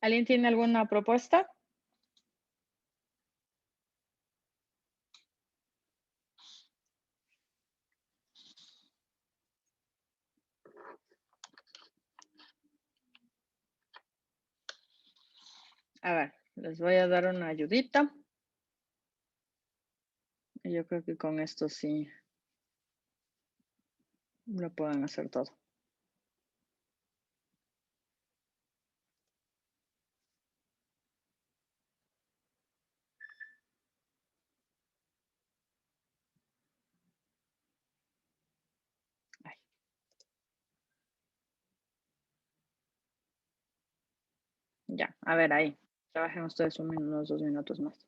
¿Alguien tiene alguna propuesta? A ver, les voy a dar una ayudita. Y yo creo que con esto sí lo pueden hacer todo. Ay. Ya, a ver ahí. Trabajen ustedes unos 2 minutos más.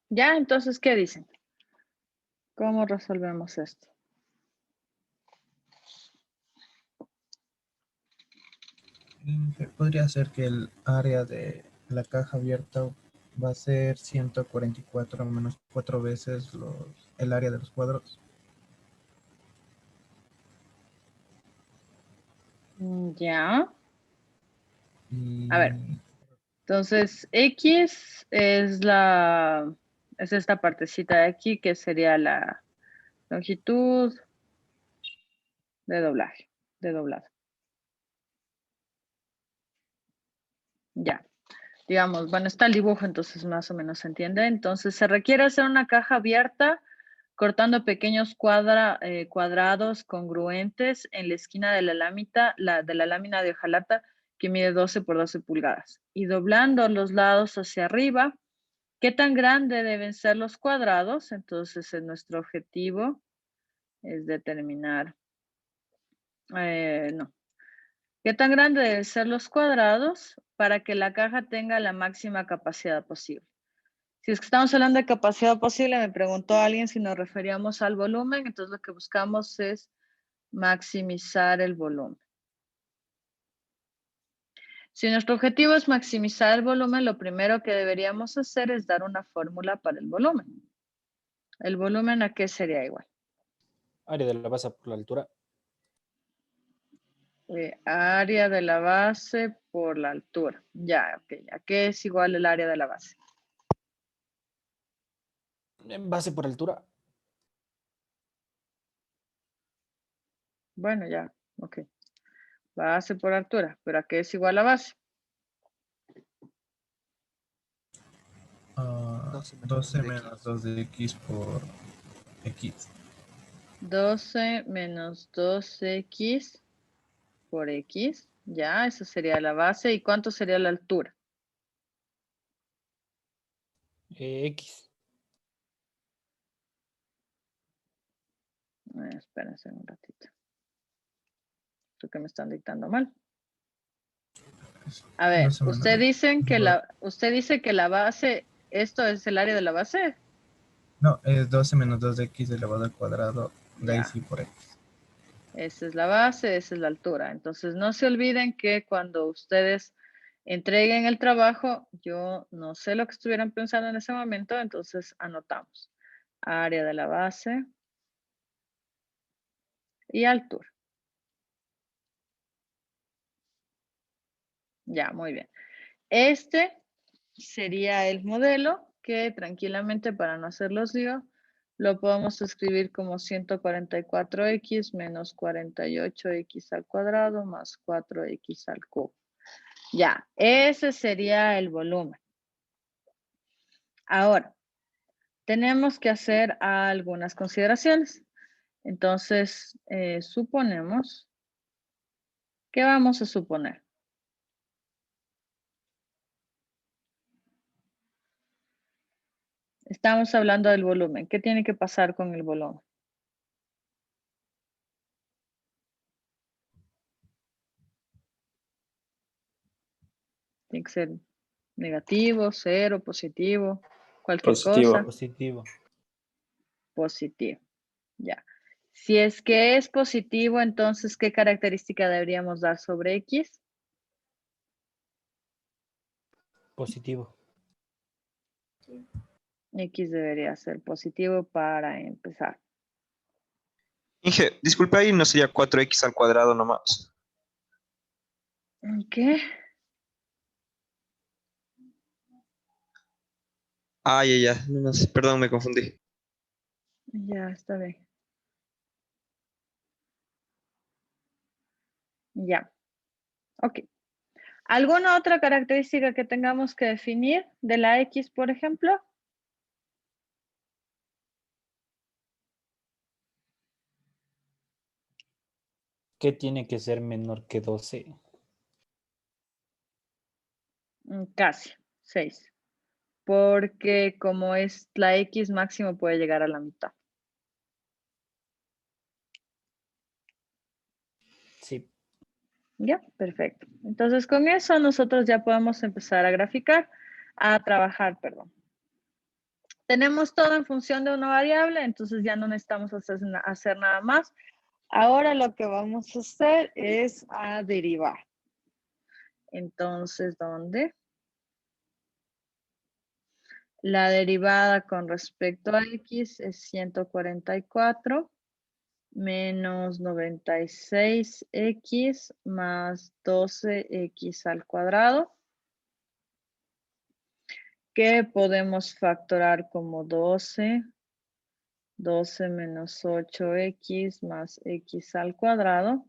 Ya, entonces, ¿qué dicen? ¿Cómo resolvemos esto? Podría ser que el área de la caja abierta va a ser 144 menos 4 veces el área de los cuadros. Ya. A ver, Y entonces X es esta partecita de aquí que sería la longitud de doblaje, de doblado. Ya. Digamos, bueno, está el dibujo, entonces más o menos se entiende. Entonces se requiere hacer una caja abierta cortando pequeños cuadrados congruentes en la esquina de la lámina de hojalata que mide 12 por 12 pulgadas y doblando los lados hacia arriba. ¿Qué tan grande deben ser los cuadrados? Entonces, nuestro objetivo es determinar, no. ¿Qué tan grande deben ser los cuadrados para que la caja tenga la máxima capacidad posible? Si es que estamos hablando de capacidad posible, me preguntó alguien si nos referíamos al volumen, entonces lo que buscamos es maximizar el volumen. Si nuestro objetivo es maximizar el volumen, lo primero que deberíamos hacer es dar una fórmula para el volumen. ¿El volumen a qué sería igual? Área de la base por la altura. Área de la base por la altura. Ya, ok. ¿A qué es igual el área de la base? En base por altura. Bueno, ya, ok. Base por altura. ¿Pero a qué es igual la base? 12 menos 2 de x por x. 12 menos 2x por X. Ya, esa sería la base. ¿Y cuánto sería la altura? X. Espérense un ratito. Creo que me están dictando mal. A ver, Más o menos. usted dice que la base, ¿esto es el área de la base? No, es 12 menos 2x elevado al cuadrado. De ahí Ya. sí por x. Esa es la base, esa es la altura. Entonces, no se olviden que cuando ustedes entreguen el trabajo, yo no sé lo que estuvieran pensando en ese momento, entonces anotamos. Área de la base y altura. Ya, muy bien. Este sería el modelo que tranquilamente, para no hacer los líos, lo podemos escribir como 144x menos 48x al cuadrado más 4x al cubo. Ya, ese sería el volumen. Ahora, tenemos que hacer algunas consideraciones. Entonces, suponemos, ¿qué vamos a suponer? Estamos hablando del volumen. ¿Qué tiene que pasar con el volumen? Tiene que ser negativo, cero, positivo, cualquier cosa. Positivo. Positivo. Ya. Si es que es positivo, entonces, ¿qué característica deberíamos dar sobre X? Positivo. X debería ser positivo para empezar. Inge, disculpa, ahí no sería 4x al cuadrado nomás. ¿Qué? Ah, ya, nomás, perdón, me confundí. Ya, está bien. Ya. Ok. ¿Alguna otra característica que tengamos que definir de la X, por ejemplo? ¿Qué tiene que ser menor que 12? Casi, 6. Porque como es la X máximo puede llegar a la mitad. Sí. Ya, perfecto. Entonces con eso nosotros ya podemos empezar a graficar, a trabajar, perdón. Tenemos todo en función de una variable, entonces ya no necesitamos hacer nada más. Ahora lo que vamos a hacer es a derivar. Entonces, ¿dónde? La derivada con respecto a X es 144 menos 96X más 12X al cuadrado, que podemos factorar como 12 menos 8X más X al cuadrado.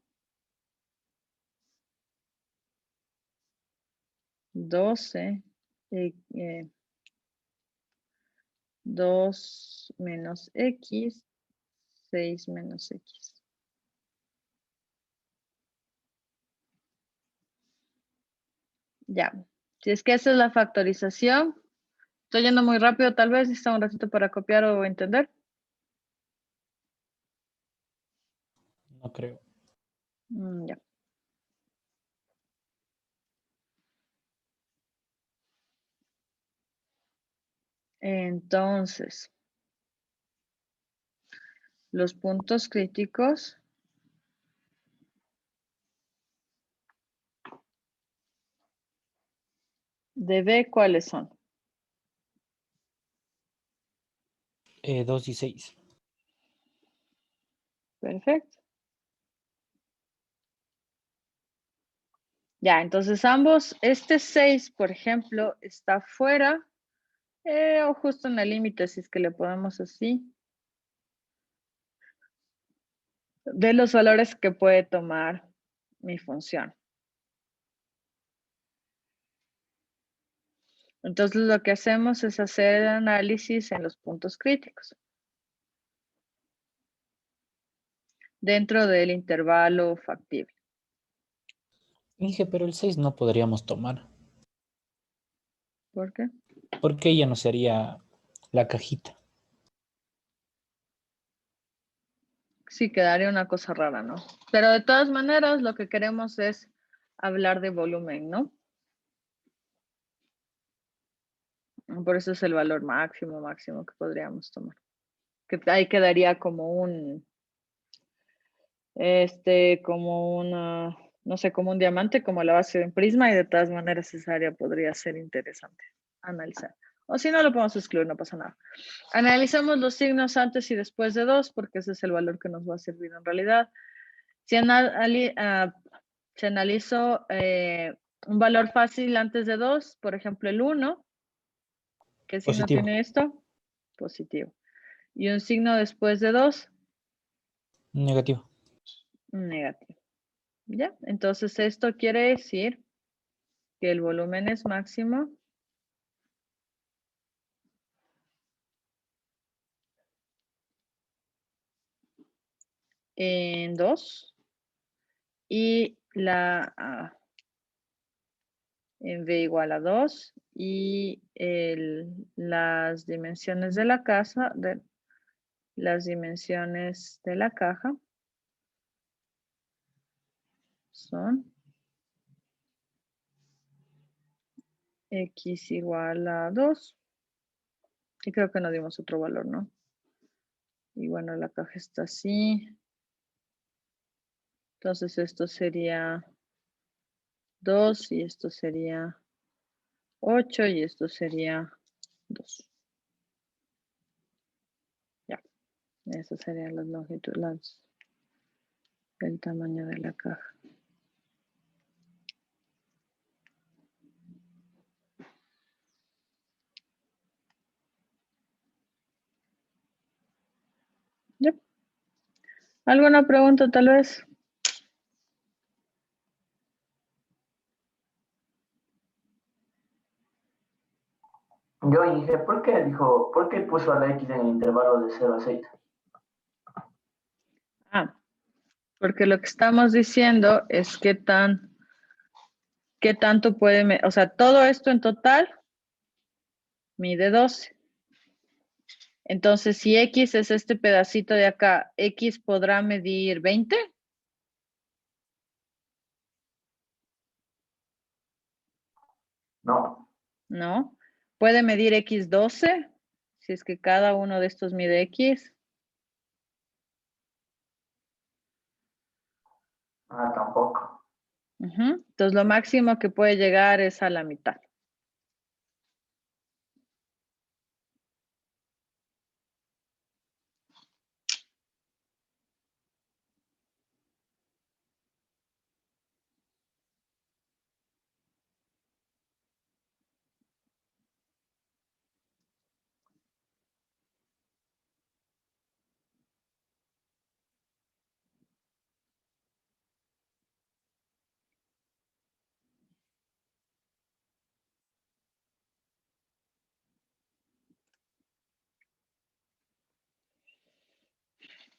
12, 2 menos X, 6 menos X. Ya, si es que esa es la factorización. Estoy yendo muy rápido, tal vez necesita un ratito para copiar o entender. No creo. Ya. Entonces, los puntos críticos de B, ¿cuáles son? 2 y 6. Perfecto. Ya, entonces ambos, este 6, por ejemplo, está fuera o justo en el límite, si es que le ponemos así, de los valores que puede tomar mi función. Entonces lo que hacemos es hacer el análisis en los puntos críticos dentro del intervalo factible. Inge, pero el 6 no podríamos tomar, ¿Por qué? porque ella no sería la cajita. Sí, quedaría una cosa rara, ¿no? Pero de todas maneras, lo que queremos es hablar de volumen, ¿no? Por eso es el valor máximo que podríamos tomar. Que ahí quedaría como como una, no sé, como un diamante, como la base de un prisma, y de todas maneras esa área podría ser interesante analizar. O si no, lo podemos excluir, no pasa nada. Analizamos los signos antes y después de 2, porque ese es el valor que nos va a servir en realidad. Si se analizó un valor fácil antes de 2, por ejemplo el 1, ¿qué signo Positivo. tiene esto? Positivo. Y un signo después de 2, Negativo. negativo. ¿Ya? Entonces esto quiere decir que el volumen es máximo en 2 y en V igual a 2 y las dimensiones de la casa, las dimensiones de la caja son X igual a 2. Y creo que no dimos otro valor, ¿no? Y bueno, la caja está así. Entonces esto sería 2 y esto sería 8 y esto sería 2. Ya, esas serían las longitudes, el tamaño de la caja. Ya. ¿Alguna pregunta tal vez? Yo dije, ¿por qué puso a la X en el intervalo de 0 a 6? Ah, porque lo que estamos diciendo es qué tanto puede, o sea, todo esto en total mide 12. Entonces, si X es este pedacito de acá, ¿X podrá medir 20? No, No. ¿Puede medir X 12? Si es que cada uno de estos mide X. tampoco. Entonces, lo máximo que puede llegar es a la mitad.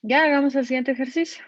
Ya, hagamos el siguiente ejercicio.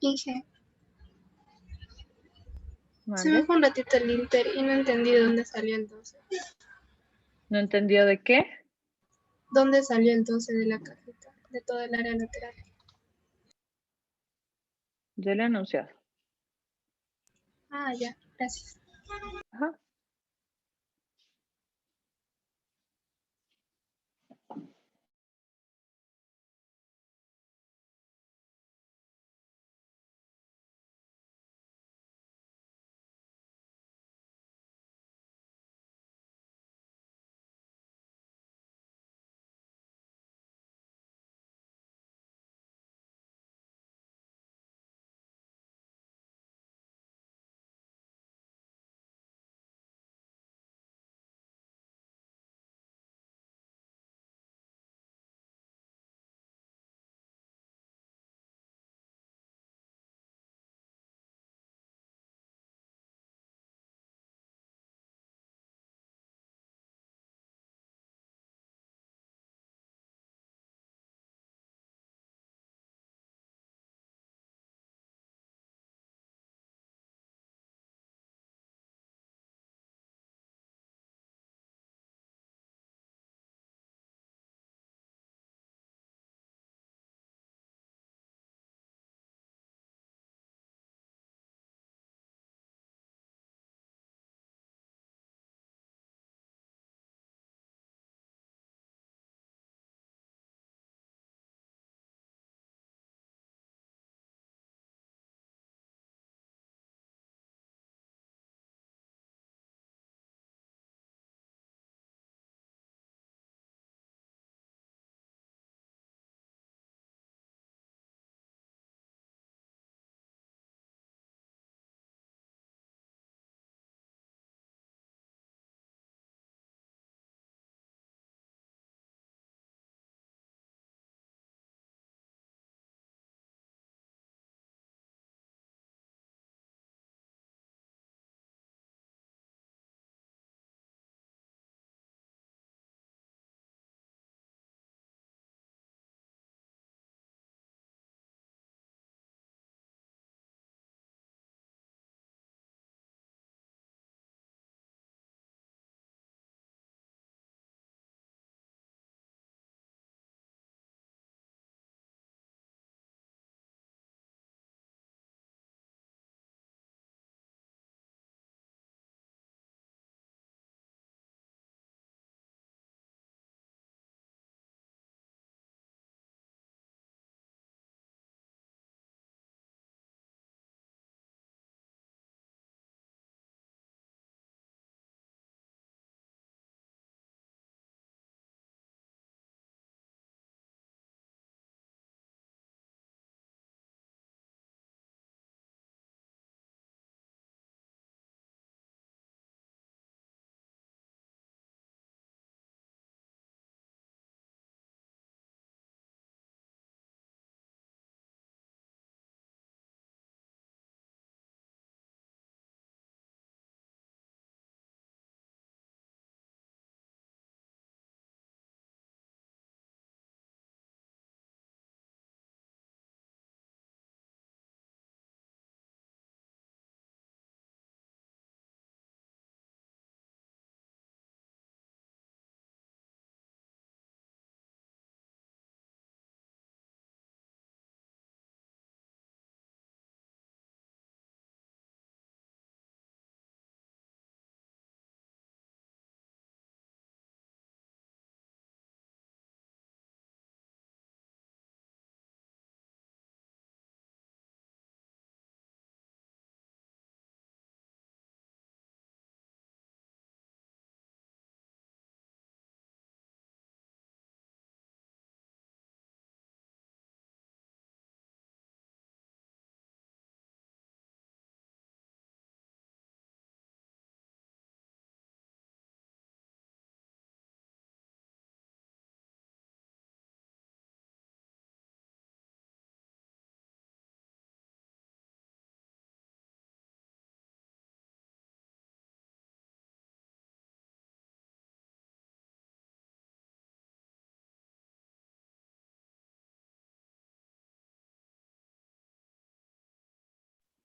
Inge, se me Mande. fue un ratito el Inter y no entendí de dónde salió el 12. ¿No entendió de qué? ¿Dónde salió el 12 de la cajita? De todo el área lateral. Yo le he anunciado. Ah, ya, gracias. Ajá.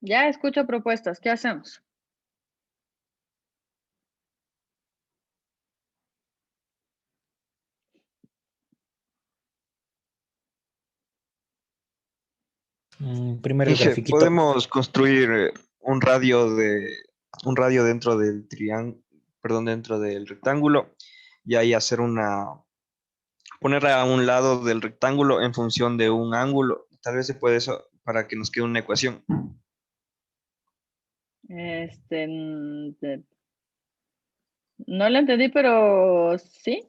Ya escucho propuestas. ¿Qué hacemos? Primero el Inge, grafiquito. podemos construir un radio dentro del triángulo, perdón, dentro del rectángulo y ahí poner a un lado del rectángulo en función de un ángulo. Tal vez se puede eso para que nos quede una ecuación. No lo entendí, pero sí.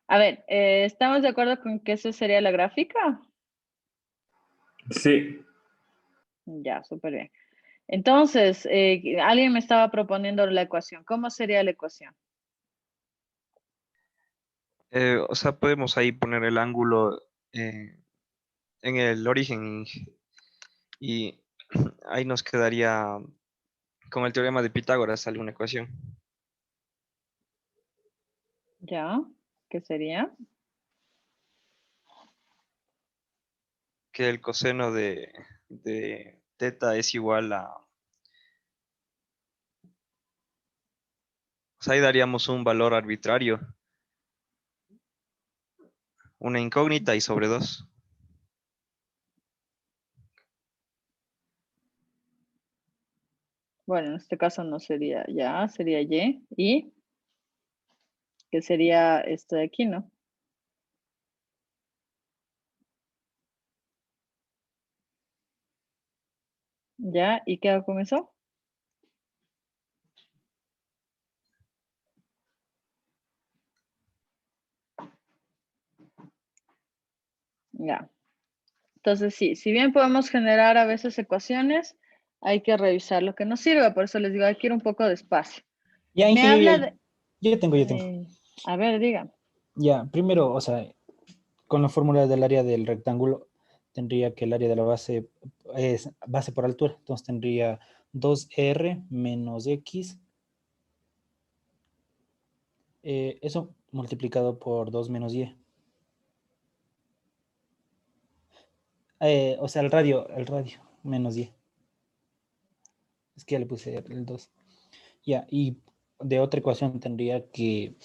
A ver, ¿estamos de acuerdo con que esa sería la gráfica? Sí. Ya, súper bien. Entonces, alguien me estaba proponiendo la ecuación. ¿Cómo sería la ecuación? O sea, podemos ahí poner el ángulo en el origen y ahí nos quedaría con el teorema de Pitágoras sale una ecuación Ya, ¿qué sería? que el coseno de teta es igual a, o sea, ahí daríamos un valor arbitrario, una incógnita y sobre 2. Bueno, en este caso no sería ya, sería Y. ¿Y qué sería esto de aquí, no? Ya, ¿y qué hago con eso? Ya. Entonces, sí, si bien podemos generar a veces ecuaciones, hay que revisar lo que nos sirva. Por eso les digo, hay que ir un poco despacio. Ya, Me Inge, habla de... yo tengo. a ver, diga. Ya, primero, o sea, con la fórmula del área del rectángulo, tendría que el área de la base es base por altura. Entonces tendría 2R menos X. Eso multiplicado por 2 menos Y. O sea, el radio menos Y. Es que ya le puse el 2. Ya, y de otra ecuación tendría que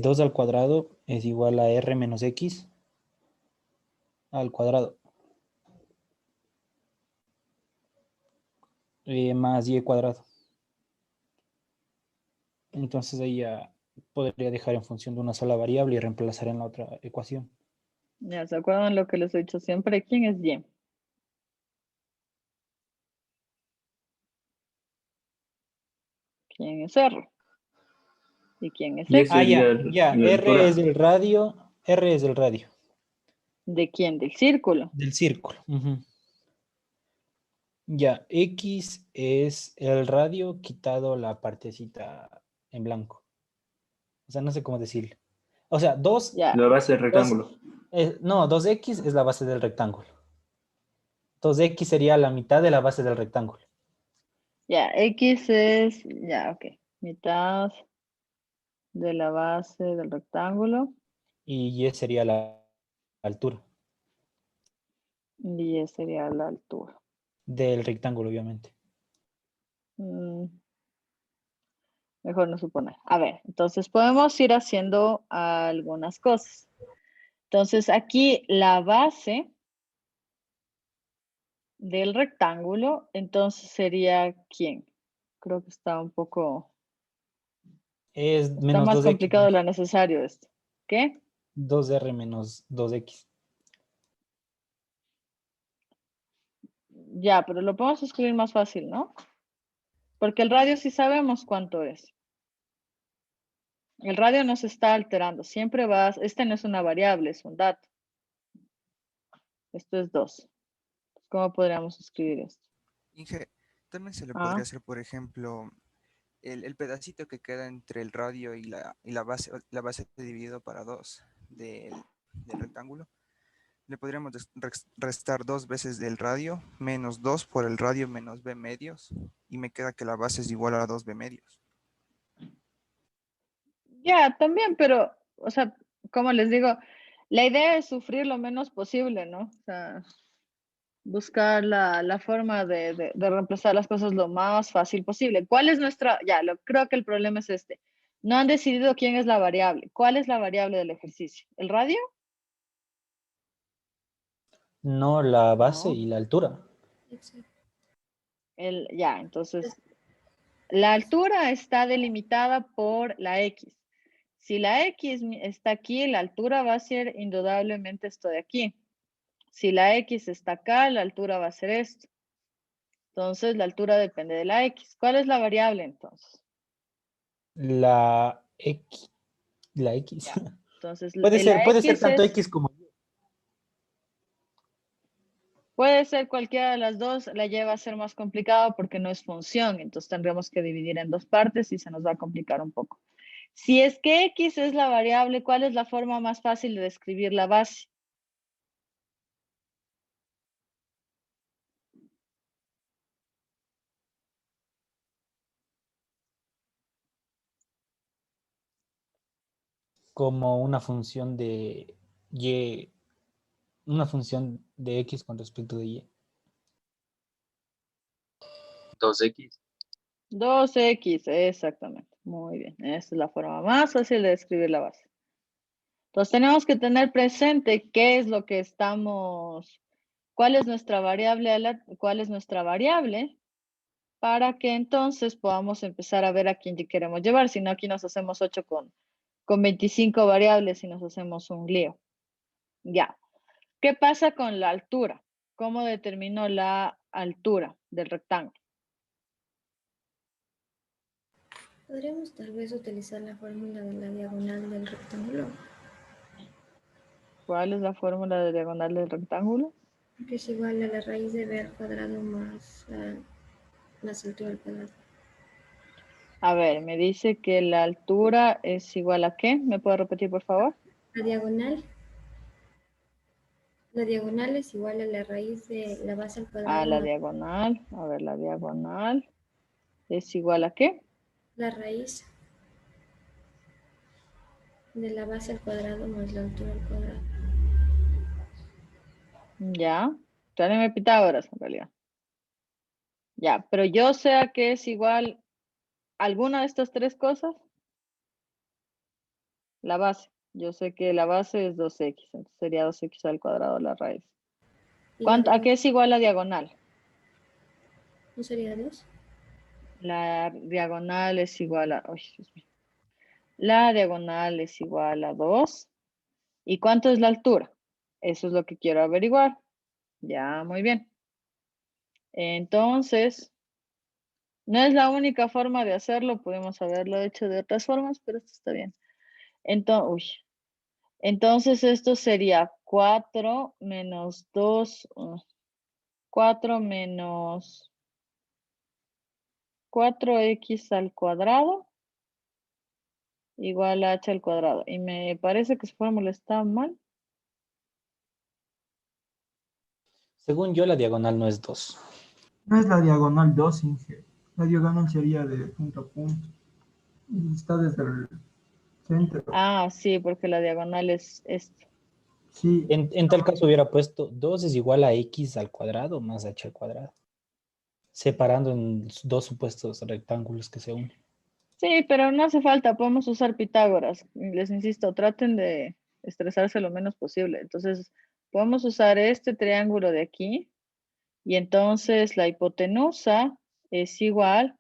2 al cuadrado es igual a R menos X al cuadrado. Más Y cuadrado. Entonces ahí ya podría dejar en función de una sola variable y reemplazar en la otra ecuación. Ya, ¿se acuerdan lo que les he dicho siempre? ¿Quién es Y? ¿Quién es R? ¿Y quién es Y X? ese sería Ya, la R altura. es del radio, R es del radio, ¿De quién? Del círculo. del círculo. Ujú. Ya, X es el radio quitado la partecita en blanco. O sea, no sé cómo decirlo. O sea, Ya, La base del 2, rectángulo. no, 2X es la base del rectángulo. 2X sería la mitad de la base del rectángulo. ya, X es, ya, ok. Mitad de la base del rectángulo Y Y sería la altura y Y sería la altura. del rectángulo, obviamente. Mm, mejor no suponer. A ver, entonces podemos ir haciendo algunas cosas. Entonces aquí la base del rectángulo, entonces sería ¿quién? Creo que está un poco, Es está menos más 2X, complicado de lo necesario esto. ¿Qué? 2R menos 2X. Ya, pero lo podemos escribir más fácil, ¿no? Porque el radio sí sabemos cuánto es. El radio no se está alterando, siempre vas, este no es una variable, es un dato. Esto es 2. ¿Cómo podríamos escribir esto? Inge, también se le Ah, podría hacer, por ejemplo, el pedacito que queda entre el radio y la base dividido para 2 del rectángulo. Le podríamos restar 2 veces del radio, menos 2 por el radio menos b medios, y me queda que la base es igual a 2 b medios. ya, también, pero, o sea, como les digo, la idea es sufrir lo menos posible, ¿no? O sea, buscar la forma de reemplazar las cosas lo más fácil posible. ¿Cuál es nuestra? Ya, creo que el problema es este. No han decidido quién es la variable. ¿Cuál es la variable del ejercicio? ¿El radio? No, la base No. y la altura. Exacto. Ya, entonces, la altura está delimitada por la X. Si la X está aquí, la altura va a ser indudablemente esto de aquí. Si la X está acá, la altura va a ser esto. Entonces, la altura depende de la X. ¿Cuál es la variable entonces? La X. La X. Ya. Entonces, Puede la ser X tanto es, X como Y. puede ser cualquiera de las dos, la Y va a ser más complicado porque no es función, entonces tendríamos que dividir en dos partes y se nos va a complicar un poco. Si es que X es la variable, ¿cuál es la forma más fácil de describir la base? Como una función de Y, una función de X con respecto de Y. 2x. 2X, exactamente. Muy bien. Esa es la forma más fácil de describir la base. Entonces tenemos que tener presente qué es lo que estamos, cuál es nuestra variable, cuál es nuestra variable, para que entonces podamos empezar a ver a quién queremos llevar. Si no, aquí nos hacemos 8 con 25 variables y nos hacemos un lío. Ya. ¿Qué pasa con la altura? ¿Cómo determino la altura del rectángulo? Podríamos tal vez utilizar la fórmula de la diagonal del rectángulo, ¿Cuál es la fórmula de diagonal del rectángulo? que es igual a la raíz de b al cuadrado más altura al cuadrado. A ver, me dice que la altura es igual a ¿qué? ¿Me puede repetir, por favor? La diagonal es igual a la raíz de la base al A cuadrado la más diagonal. A ver, la diagonal es igual a ¿qué? la raíz de la base al cuadrado más la altura al cuadrado. Ya. Teorema de Pitágoras, en realidad. Ya, pero yo sé a qué es igual alguna de estas tres cosas. La base. Yo sé que la base es 2x, entonces sería 2x al cuadrado la raíz. ¿Y la ¿A qué diagonal es igual la diagonal? no sería 2? La diagonal es igual a... uy, Dios mío. La diagonal es igual a 2. ¿Y cuánto es la altura? Eso es lo que quiero averiguar. Ya, muy bien. Entonces, no es la única forma de hacerlo. Podemos haberlo hecho de otras formas, pero esto está bien. Entonces, esto sería 4 menos 2. 4 menos 4x al cuadrado igual a h al cuadrado. Y me parece que su fórmula está mal. Según yo, la diagonal no es 2. No es la diagonal 2, Inge. La diagonal sería de punto a punto. Y está desde el centro. Ah, sí, porque la diagonal es esto. Sí, En tal caso hubiera puesto 2 es igual a X al cuadrado más H al cuadrado. Separando en dos supuestos rectángulos que se unen. Sí, pero no hace falta, podemos usar Pitágoras. Les insisto, traten de estresarse lo menos posible. Entonces, podemos usar este triángulo de aquí y entonces la hipotenusa es igual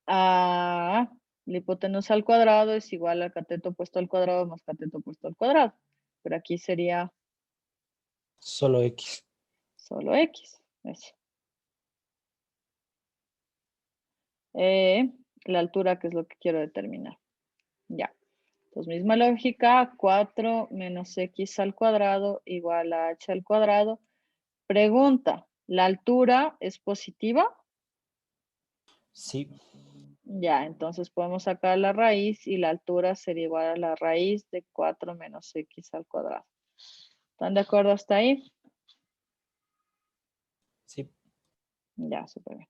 a la hipotenusa al cuadrado es igual al cateto opuesto al cuadrado más cateto opuesto al cuadrado. Pero aquí sería Solo X. solo X. Eso. La altura, que es lo que quiero determinar. Ya. Pues misma lógica, 4 menos x al cuadrado igual a h al cuadrado. Pregunta, ¿la altura es positiva? Sí. Ya, entonces podemos sacar la raíz y la altura sería igual a la raíz de 4 menos x al cuadrado. ¿Están de acuerdo hasta ahí? Sí. Ya, súper bien.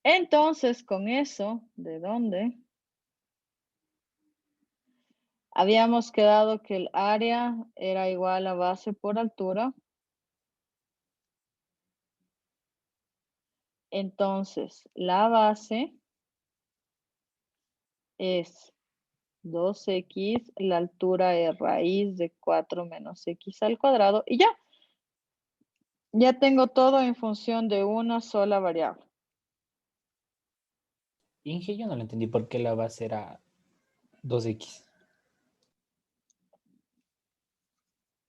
Entonces, con eso, ¿de dónde? Habíamos quedado que el área era igual a base por altura. Entonces, la base es 2x, la altura es raíz de 4 menos x al cuadrado y ya. Ya tengo todo en función de una sola variable. Inge, yo no lo entendí por qué la base era 2x.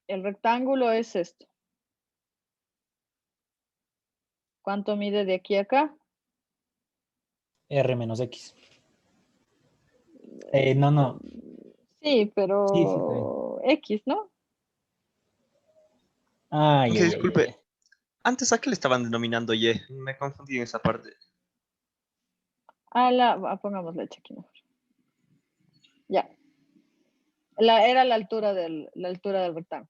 El rectángulo es esto. ¿Cuánto mide de aquí a acá? R menos x. No. Sí, Sí, está bien. pero X, ¿no? Ay, Que ay, ay, ay, disculpe, ay. antes a qué le estaban denominando Y. Me confundí en esa parte. Pongamos leche aquí mejor. Ya. Era la altura del rectángulo.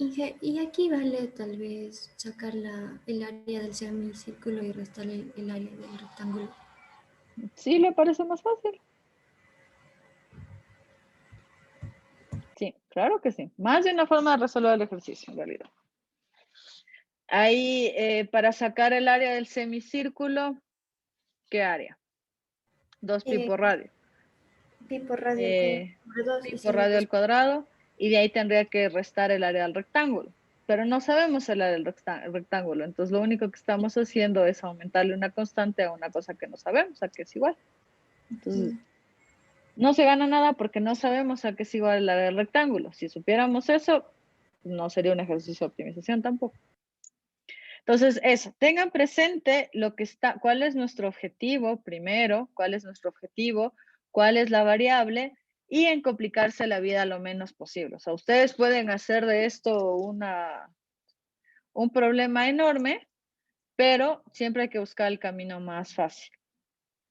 Y aquí vale tal vez sacar el área del semicírculo y restarle el área del rectángulo. ¿Sí le parece más fácil? Sí, claro que sí. Más de una forma de resolver el ejercicio, en realidad. Ahí, para sacar el área del semicírculo, ¿qué área? 2 pi por radio. Pi por radio por 2 Pi y por radio 5 al cuadrado, y de ahí tendría que restar el área del rectángulo. Pero no sabemos el área del rectángulo, entonces lo único que estamos haciendo es aumentarle una constante a una cosa que no sabemos, a que es igual. Entonces, no se gana nada porque no sabemos a qué es igual el área del rectángulo. Si supiéramos eso, no sería un ejercicio de optimización tampoco. Entonces, eso, tengan presente lo que está, cuál es nuestro objetivo primero, cuál es nuestro objetivo, cuál es la variable y en complicarse la vida lo menos posible. O sea, ustedes pueden hacer de esto un problema enorme, pero siempre hay que buscar el camino más fácil,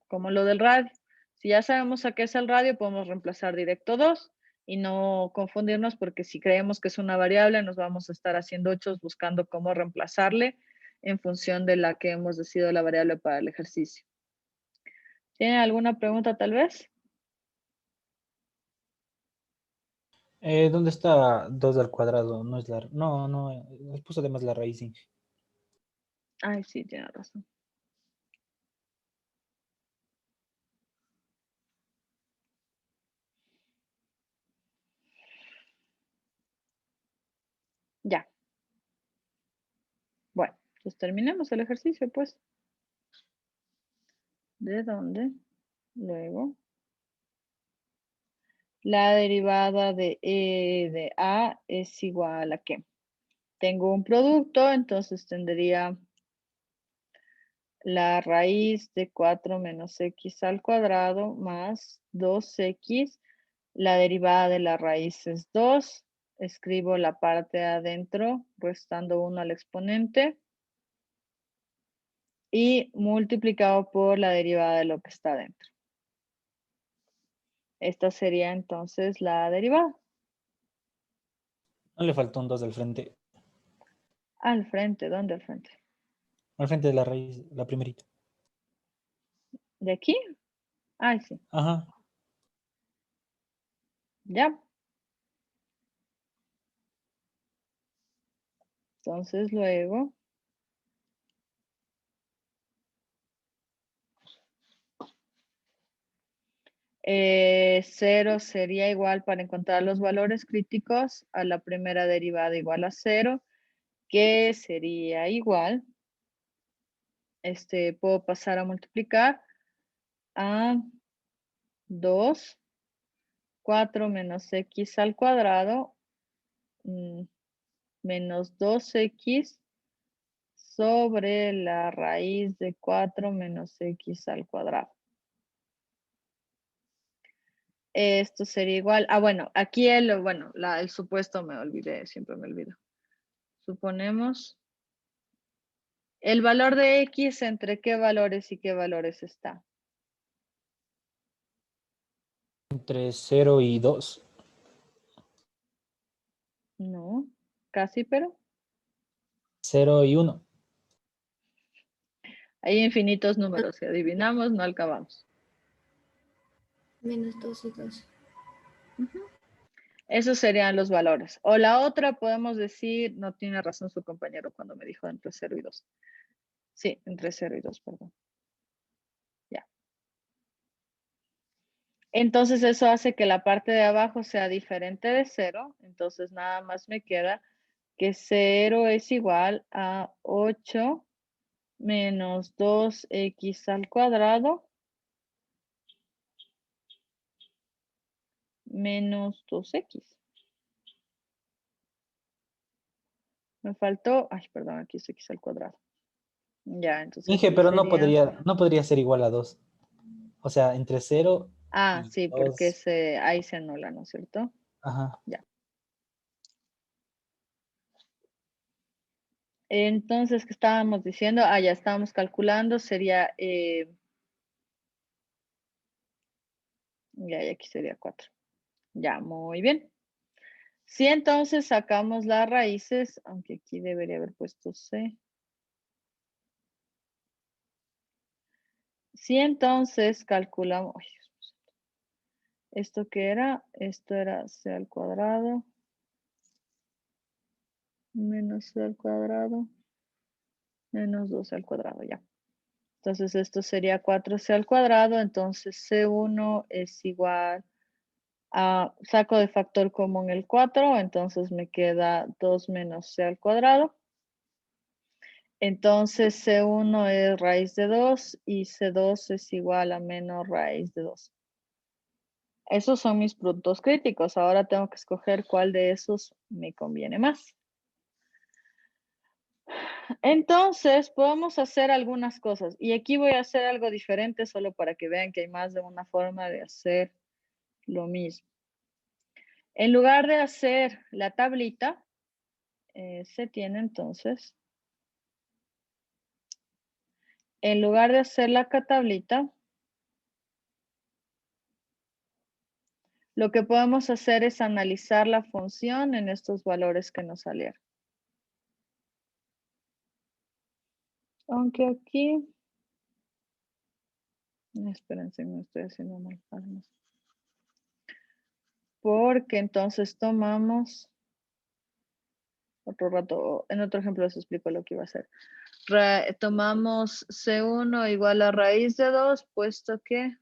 como lo del radio. Si ya sabemos a qué es el radio, podemos reemplazar directo 2 y no confundirnos porque si creemos que es una variable, nos vamos a estar haciendo ochos buscando cómo reemplazarle en función de la que hemos decidido la variable para el ejercicio. ¿Tienen alguna pregunta tal vez? ¿Dónde está 2 al cuadrado? No es la... No, les puso además la raíz, Inge. Ay, sí, tiene razón. Ya. Bueno, pues terminemos el ejercicio, pues. ¿De dónde? Luego. La derivada de E de A es igual a ¿qué? Tengo un producto, entonces tendría la raíz de 4 menos x al cuadrado más 2x. La derivada de la raíz es 2. Escribo la parte de adentro, restando 1 al exponente. Y multiplicado por la derivada de lo que está adentro. Esta sería entonces la derivada. No le faltó un 2 al frente. Al frente, ¿dónde al frente? Al frente de la raíz, la primerita. ¿De aquí? Ay, sí. Ajá. Ya. Entonces luego. Cero sería igual para encontrar los valores críticos a la primera derivada igual a 0, que sería igual. Puedo pasar a multiplicar a 2, 4 menos x al cuadrado, menos 2x sobre la raíz de 4 menos x al cuadrado. Esto sería igual. Bueno, aquí el supuesto me olvidé, siempre me olvido. Suponemos el valor de x entre qué valores y qué valores está. Entre 0 y 2. No, casi, pero 0 y 1. hay infinitos números. Si adivinamos, no acabamos. Menos 2 y 2. Ujú. Esos serían los valores. O la otra podemos decir, no tiene razón su compañero cuando me dijo entre 0 y 2. Sí, entre 0 y 2, perdón. Ya. Entonces eso hace que la parte de abajo sea diferente de 0. Entonces nada más me queda que 0 es igual a 8 menos 2x al cuadrado menos 2x. Me faltó, ay, perdón, aquí es x al cuadrado. Ya, entonces Inge, aquí pero sería... no podría ser igual a 2. O sea, entre 0 Ah, y sí, porque 2. ahí se anula, ¿no es cierto? Ajá. Ya. Entonces, ¿qué estábamos diciendo? Ah, ya estábamos calculando, sería... ya, y aquí sería 4. Ya, muy bien. Si entonces sacamos las raíces, aunque aquí debería haber puesto C. Si entonces calculamos... ay, ¿esto qué era? Esto era C al cuadrado menos C al cuadrado menos 2 al cuadrado, ya. Entonces esto sería 4C al cuadrado, entonces C1 es igual a, saco de factor común el 4, entonces me queda 2 menos C al cuadrado. Entonces C1 es raíz de 2 y C2 es igual a menos raíz de 2. Esos son mis puntos críticos. Ahora tengo que escoger cuál de esos me conviene más. Entonces, podemos hacer algunas cosas. Y aquí voy a hacer algo diferente solo para que vean que hay más de una forma de hacer lo mismo. En lugar de hacer la tablita, se tiene entonces, en lugar de hacer la tablita, lo que podemos hacer es analizar la función en estos valores que nos salieron. Aunque aquí, espérense, me estoy haciendo mal. Porque entonces tomamos, otro rato, en otro ejemplo les explico lo que iba a hacer. Tomamos C1 igual a raíz de 2, puesto que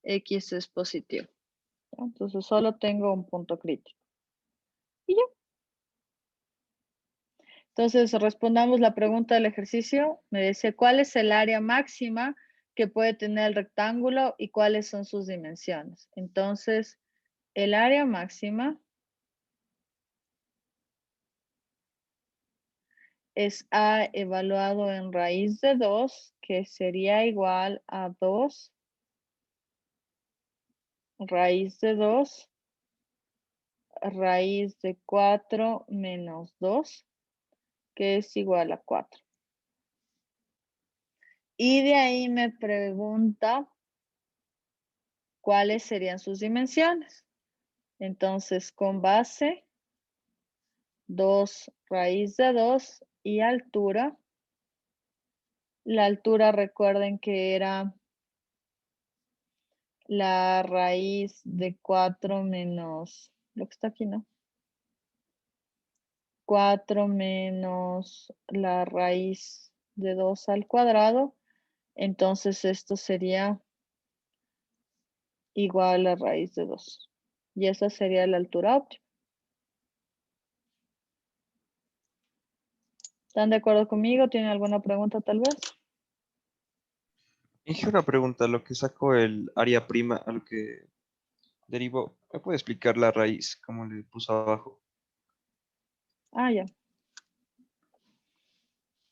X es positivo. Entonces solo tengo un punto crítico. Y ya. Entonces respondamos la pregunta del ejercicio. Me dice, ¿cuál es el área máxima que puede tener el rectángulo y cuáles son sus dimensiones? Entonces, el área máxima es A evaluado en raíz de 2, que sería igual a 2 raíz de 2 raíz de 4 menos 2, que es igual a 4. Y de ahí me pregunta cuáles serían sus dimensiones. Entonces, con base, 2 raíz de 2 y altura. La altura, recuerden que era la raíz de 4 menos, lo que está aquí, ¿no? 4 menos la raíz de 2 al cuadrado. Entonces esto sería igual a raíz de 2. Y esa sería la altura óptima. ¿Están de acuerdo conmigo? ¿Tienen alguna pregunta tal vez? Dije una pregunta, lo que sacó el área prima, a lo que derivó, ¿me puede explicar la raíz, como le puso abajo? Ah, ya.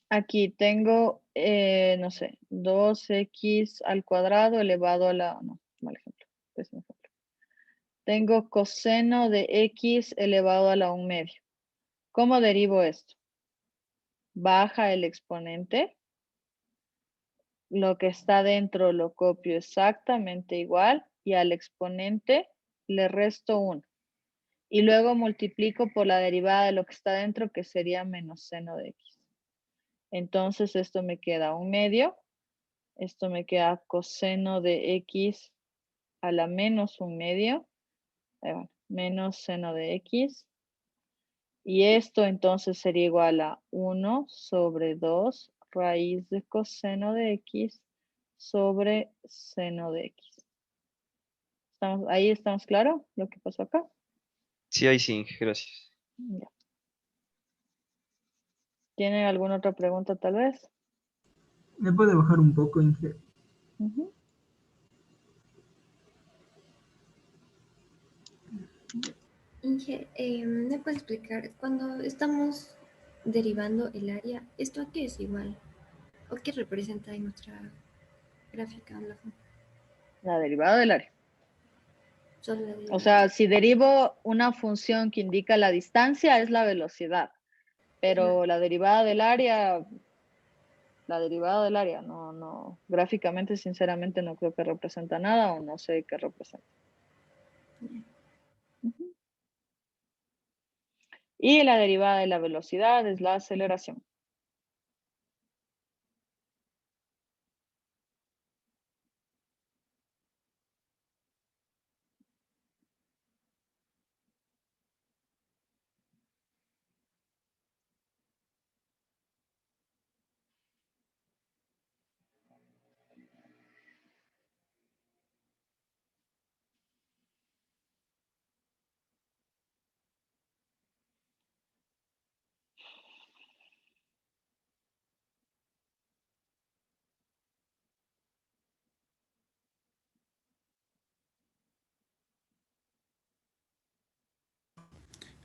Aquí tengo, no sé, 2x al cuadrado elevado a la... No, mal ejemplo. Pésimo ejemplo. Tengo coseno de x elevado a la 1 medio. ¿Cómo derivo esto? Baja el exponente. Lo que está dentro lo copio exactamente igual y al exponente le resto 1. Y luego multiplico por la derivada de lo que está dentro, que sería menos seno de x. Entonces esto me queda 1 medio. Esto me queda coseno de x a la menos 1/2, menos seno de x. Y esto entonces sería igual a 1 sobre 2 raíz de coseno de x sobre seno de x. ¿Ahí estamos claros lo que pasó acá? Sí, ahí sí, gracias. Ya. ¿Tienen alguna otra pregunta tal vez? ¿Me puede bajar un poco, Inge? Ujú. Inge, ¿me puede explicar? Cuando estamos derivando el área, ¿esto a qué es igual? ¿O qué representa en nuestra gráfica? La derivada del área. Solo la O derivada. sea, si derivo una función que indica la distancia, es la velocidad. Pero la derivada del área, no, gráficamente, sinceramente, no creo que representa nada o no sé qué representa. Ujú. Y la derivada de la velocidad es la aceleración.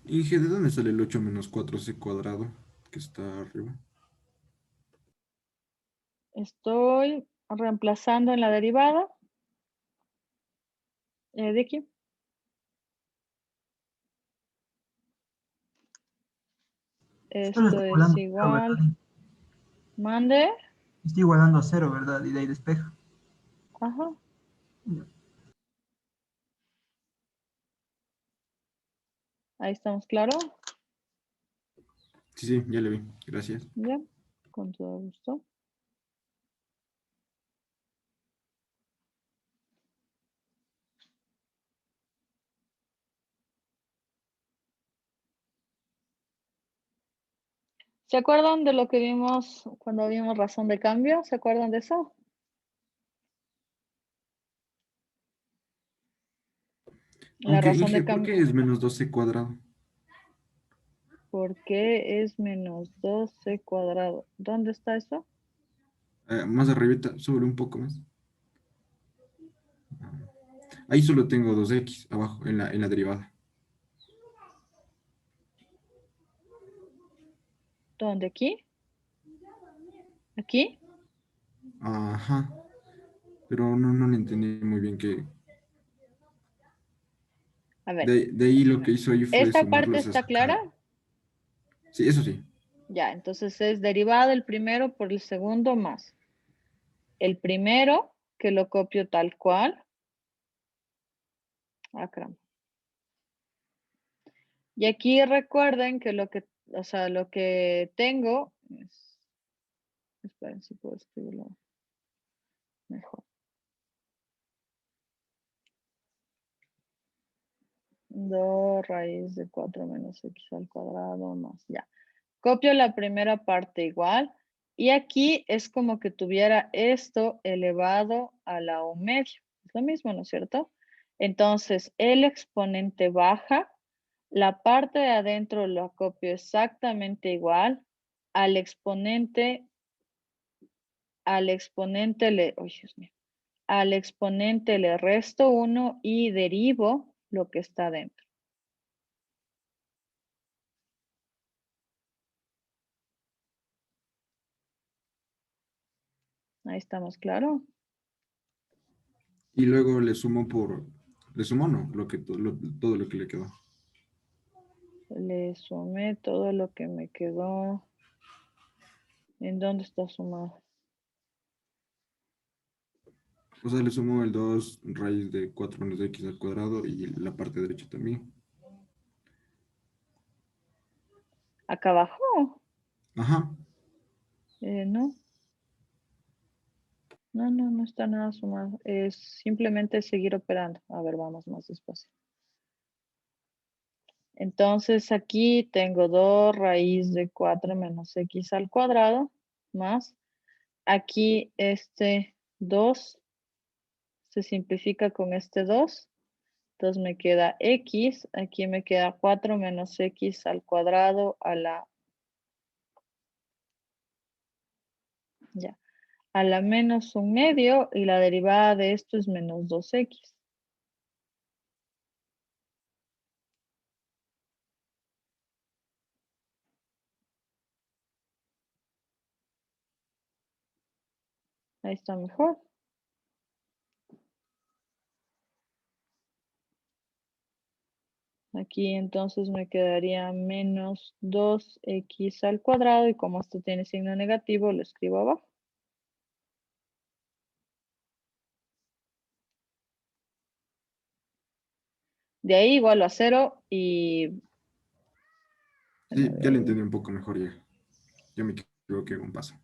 Inge, ¿de dónde sale el 8 menos 4c cuadrado que está arriba? Estoy reemplazando en la derivada de aquí. Solo Esto está es igualando cero, igual. ¿verdad? Mande. Está igualando a 0, ¿verdad? Y de ahí despeja. Ajá. Ya. Ahí estamos claros. Sí, sí, ya le vi. Gracias. Ya. Con todo gusto. ¿Se acuerdan de lo que vimos cuando vimos razón de cambio? ¿Se acuerdan de eso? La Aunque, razón Inge, de ¿por cambio. qué es menos 12 cuadrado? ¿Por qué es menos 12 cuadrado? ¿Dónde está eso? Más arribita, sube un poco más. Ahí solo tengo 2x abajo, en la derivada. ¿Dónde? ¿Aquí? ¿Aquí? Ajá. Pero no le entendí muy bien que... A ver. De ahí lo que hizo ahí fue ¿Esta parte sumarlos a está clara? sacar. Sí, eso sí. Ya, entonces es derivada del primero por el segundo más. El primero, que lo copio tal cual. Ah, caramba. Y aquí recuerden que lo que tengo es, esperen si puedo escribirlo mejor. 2 raíz de 4 menos x al cuadrado más, ya. Copio la primera parte igual. Y aquí es como que tuviera esto elevado a la u medio. Es lo mismo, ¿no es cierto? Entonces, el exponente baja. La parte de adentro lo copio exactamente igual. Al exponente le, oh, Dios mío, al exponente le resto 1 y derivo lo que está dentro. Ahí estamos, claro. Y luego le sumo Le sumo no, todo lo que le quedó. Le sumé todo lo que me quedó. ¿En dónde está sumado? O sea, le sumo el 2 raíz de 4 menos x al cuadrado y la parte derecha también. ¿Acá abajo? Ajá. No. No está nada sumado. Es simplemente seguir operando. A ver, vamos más despacio. Entonces aquí tengo 2 raíz de 4 menos x al cuadrado más. Aquí este 2 se simplifica con este 2. Entonces me queda x. Aquí me queda 4 menos x al cuadrado a la... Ya. A la menos 1/2 y la derivada de esto es menos 2x. Ahí está mejor. Aquí entonces me quedaría menos 2x al cuadrado y como esto tiene signo negativo, lo escribo abajo. De ahí igual a 0 y... Sí, bueno, de ya lo ahí entendí un poco mejor ya. Ya me equivoqué un paso.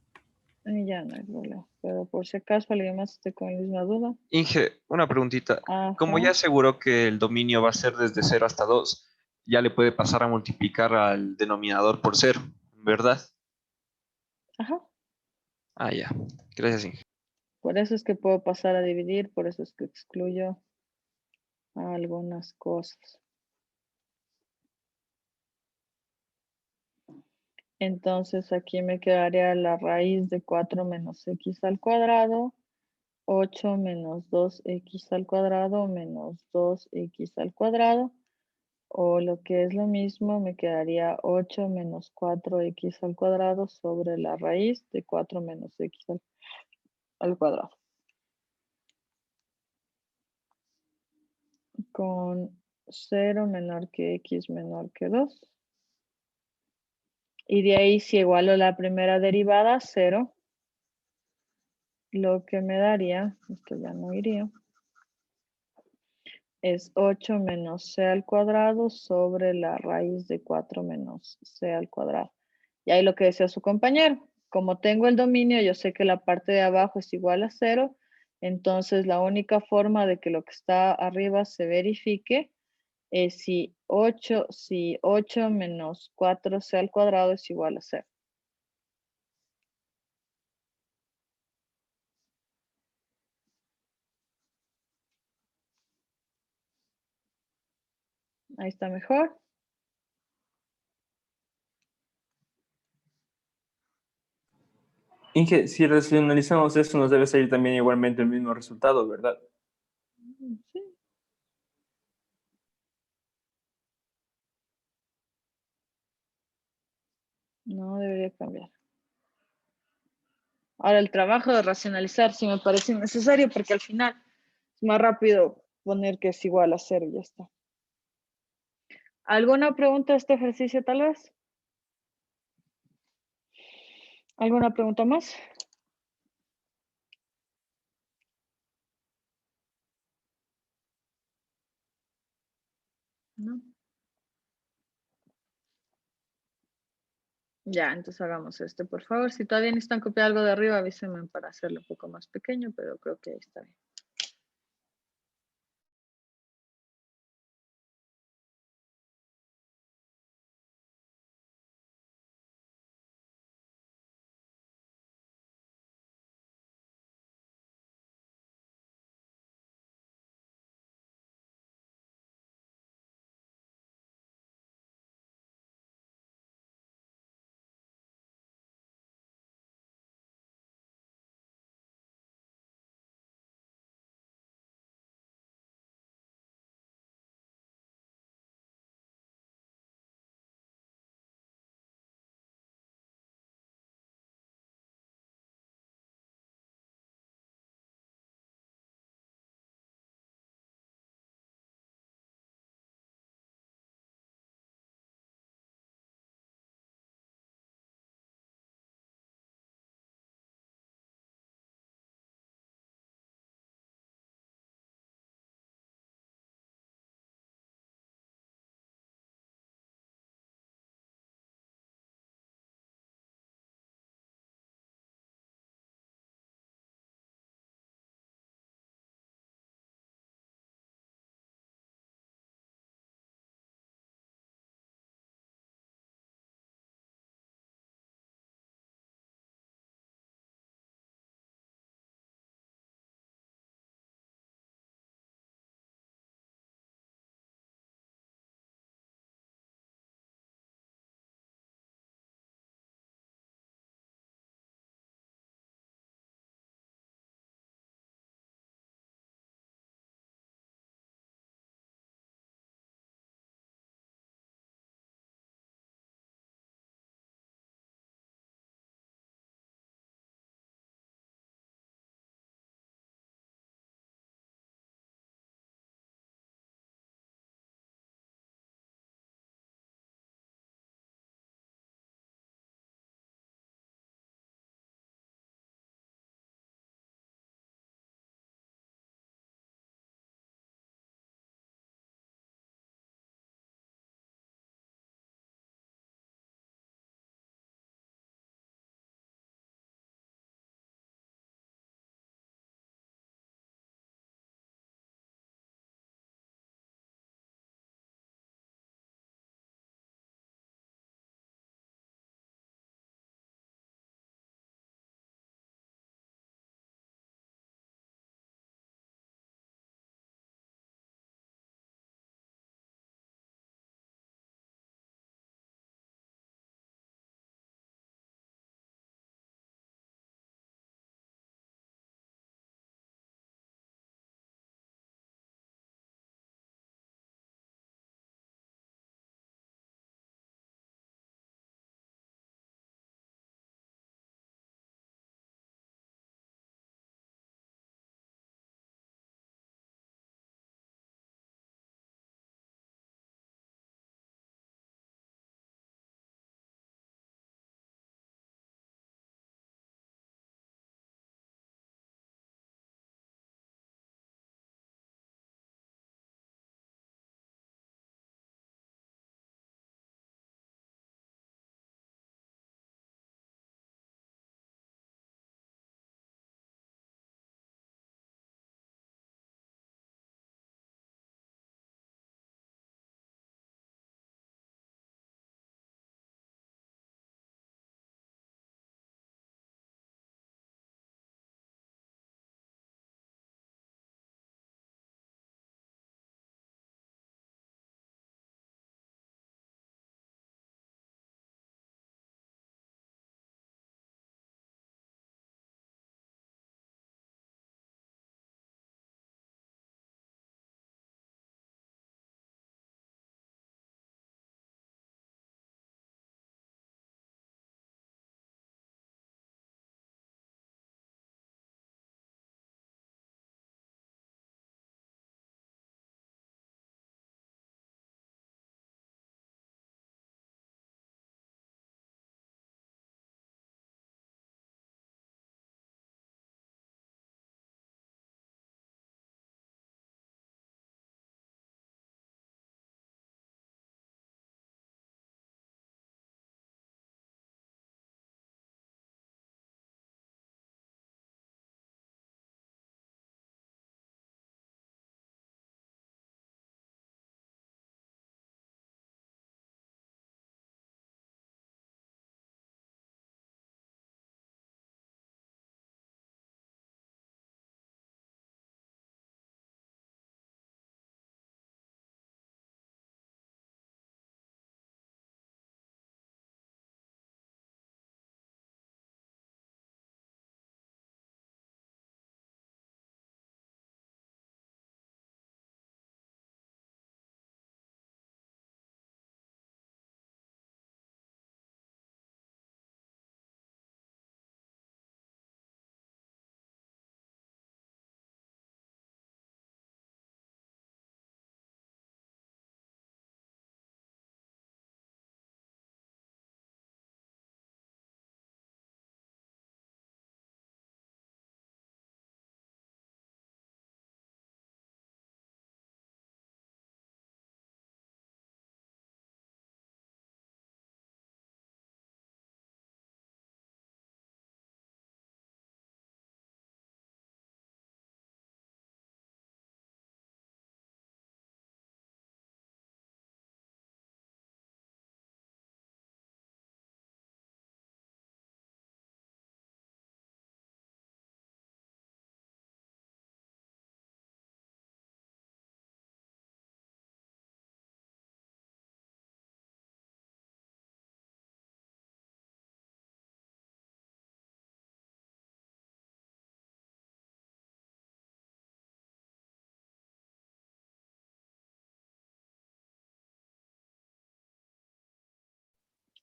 ya no hay problema. Pero por si acaso alguien más esté con la misma duda. Inge, una preguntita. Como Ajá, ya aseguró que el dominio va a ser desde 0 hasta 2, ya le puede pasar a multiplicar al denominador por 0, ¿verdad? ajá. Ah, ya. Gracias, Inge. Por eso es que puedo pasar a dividir, por eso es que excluyo algunas cosas. Entonces aquí me quedaría la raíz de 4 menos x al cuadrado, 8 menos 2x al cuadrado menos 2x al cuadrado, o lo que es lo mismo, me quedaría 8 menos 4x al cuadrado sobre la raíz de 4 menos x al cuadrado. Con 0 menor que x menor que 2. Y de ahí si igualo la primera derivada, 0. Lo que me daría, esto ya no iría, es 8 menos c al cuadrado sobre la raíz de 4 menos c al cuadrado. Y ahí lo que decía su compañero, como tengo el dominio, yo sé que la parte de abajo es igual a 0, entonces la única forma de que lo que está arriba se verifique es si 8 menos 4c al cuadrado es igual a 0. Ahí está mejor. Inge, si racionalizamos eso, nos debe salir también igualmente el mismo resultado, ¿verdad? Sí. No debería cambiar. Ahora el trabajo de racionalizar sí me parece innecesario porque al final es más rápido poner que es igual a 0 y ya está. ¿Alguna pregunta de este ejercicio tal vez? ¿Alguna pregunta más? No. Ya, entonces hagamos este, por favor. Si todavía necesitan copiar algo de arriba, avísenme para hacerlo un poco más pequeño, pero creo que ahí está bien.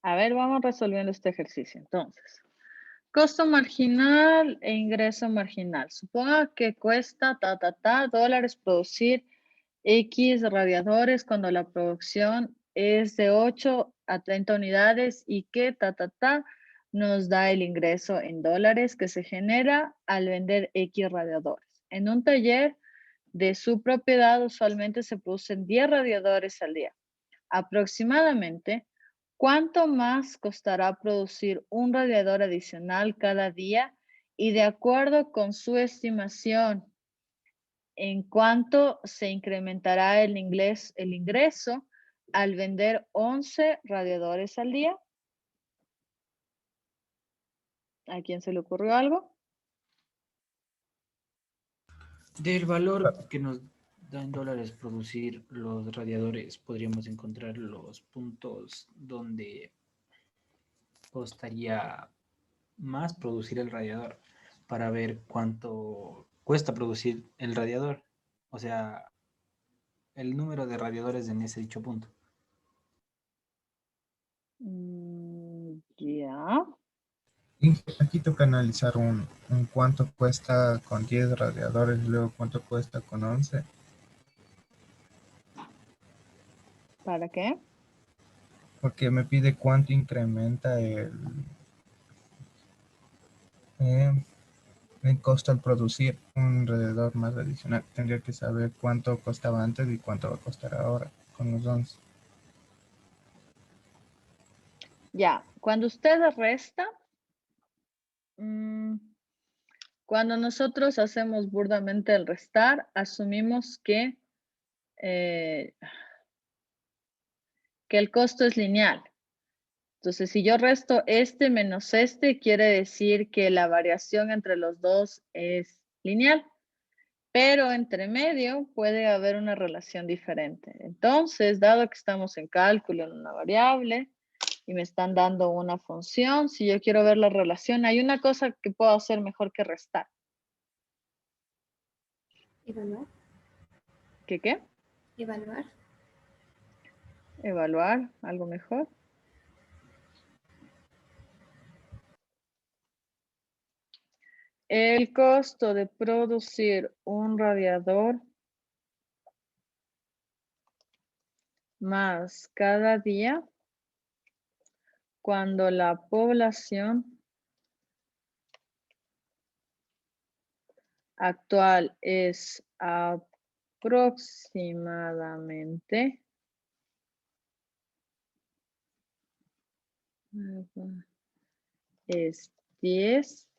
A ver, vamos resolviendo este ejercicio. Entonces, costo marginal e ingreso marginal. Suponga que cuesta dólares producir X radiadores cuando la producción es de 8 a 30 unidades y que nos da el ingreso en dólares que se genera al vender X radiadores. En un taller de su propiedad usualmente se producen 10 radiadores al día. Aproximadamente, ¿cuánto más costará producir un radiador adicional cada día? Y de acuerdo con su estimación, ¿en cuánto se incrementará el ingreso al vender 11 radiadores al día? ¿A quién se le ocurrió algo? Del valor que nos da en dólares producir los radiadores, podríamos encontrar los puntos donde costaría más producir el radiador para ver cuánto cuesta producir el radiador. O sea, el número de radiadores en ese dicho punto. Ya. Aquí toca analizar un cuánto cuesta con 10 radiadores y luego cuánto cuesta con 11. ¿Para qué? Porque me pide cuánto incrementa el costo al producir un radiador más adicional. Tendría que saber cuánto costaba antes y cuánto va a costar ahora con los 11. Ya, cuando usted resta, cuando nosotros hacemos burdamente el restar, asumimos que el costo es lineal. Entonces, si yo resto este menos este, quiere decir que la variación entre los dos es lineal. Pero entre medio puede haber una relación diferente. Entonces, dado que estamos en cálculo en una variable y me están dando una función, si yo quiero ver la relación, hay una cosa que puedo hacer mejor que restar. Evaluar. ¿Qué? Evaluar. Evaluar algo mejor. El costo de producir un radiador más cada día cuando la población actual es aproximadamente es 10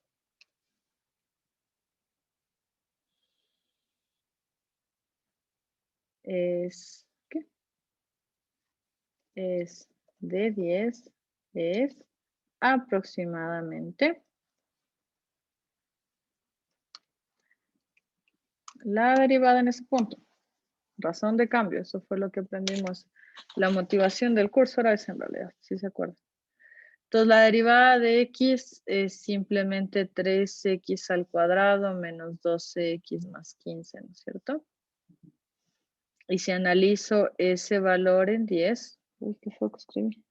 es ¿qué? Es de 10 es aproximadamente la derivada en ese punto. Razón de cambio, eso fue lo que aprendimos. La motivación del curso era esa en realidad, si se acuerdan. Entonces la derivada de x es simplemente 3x al cuadrado menos 12x más 15, ¿no es cierto? Y si analizo ese valor en 10, uy, ¿qué fue que escribí?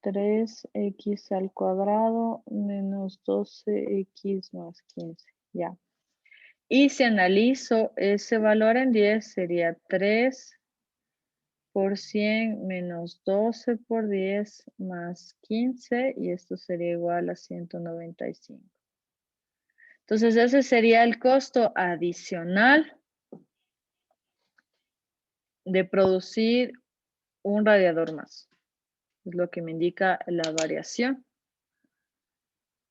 3x al cuadrado menos 12x más 15, ya. Y si analizo ese valor en 10, sería 3 por 100 menos 12 por 10 más 15, y esto sería igual a 195. Entonces ese sería el costo adicional de producir un radiador más. Es lo que me indica la variación.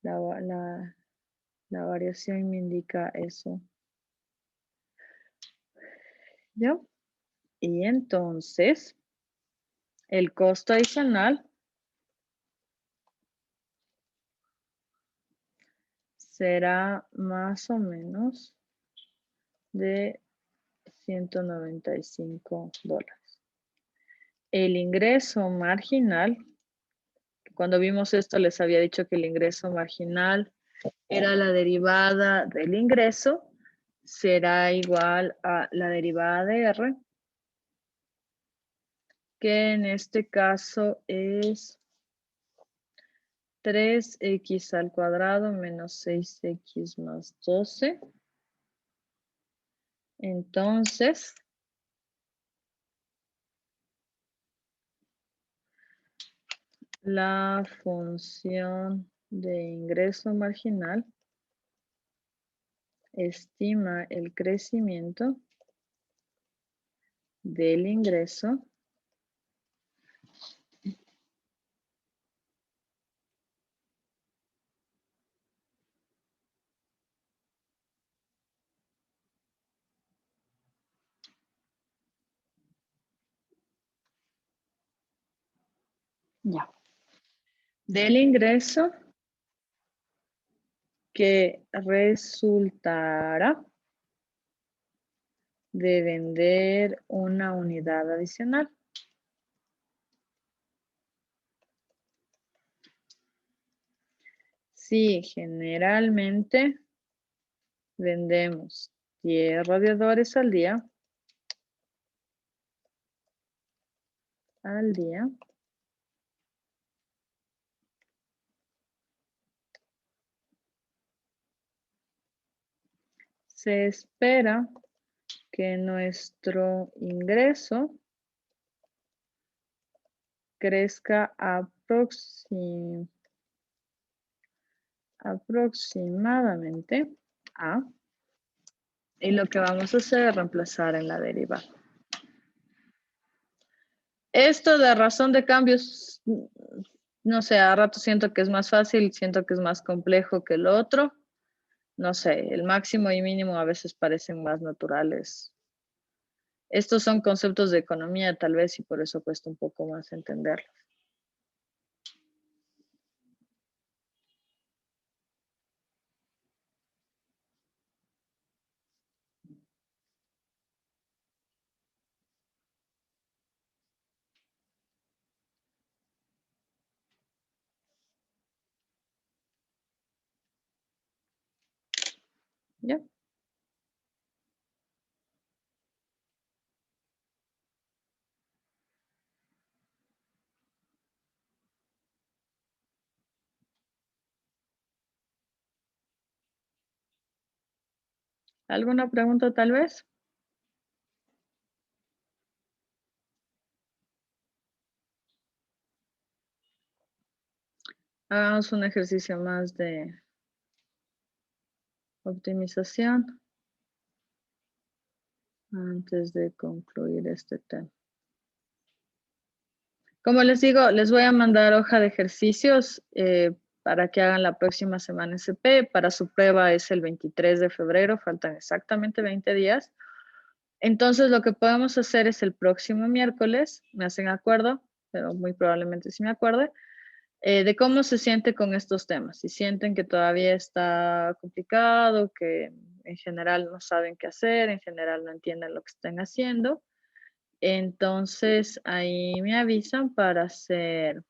La variación me indica eso. ¿Ya? Y entonces, el costo adicional será más o menos de $195. El ingreso marginal, cuando vimos esto les había dicho que el ingreso marginal era la derivada del ingreso, será igual a la derivada de R que en este caso es 3x al cuadrado menos 6x más 12. Entonces, la función de ingreso marginal estima el crecimiento del ingreso del ingreso que resultará de vender una unidad adicional. Si generalmente vendemos 10 radiadores al día, se espera que nuestro ingreso crezca aproximadamente a, y lo que vamos a hacer es reemplazar en la derivada. Esto de razón de cambios, no sé, a rato siento que es más fácil, siento que es más complejo que el otro. No sé, el máximo y mínimo a veces parecen más naturales. Estos son conceptos de economía tal vez y por eso cuesta un poco más entenderlos. ¿Ya? ¿Alguna pregunta tal vez? Hagamos un ejercicio más de optimización antes de concluir este tema. Como les digo, les voy a mandar hoja de ejercicios para que hagan la próxima semana SP. Para su prueba es el 23 de febrero, faltan exactamente 20 días. Entonces, lo que podemos hacer es el próximo miércoles, me hacen acuerdo, pero muy probablemente sí me acuerde, de cómo se siente con estos temas. Si sienten que todavía está complicado, que en general no saben qué hacer, en general no entienden lo que están haciendo, entonces ahí me avisan para hacer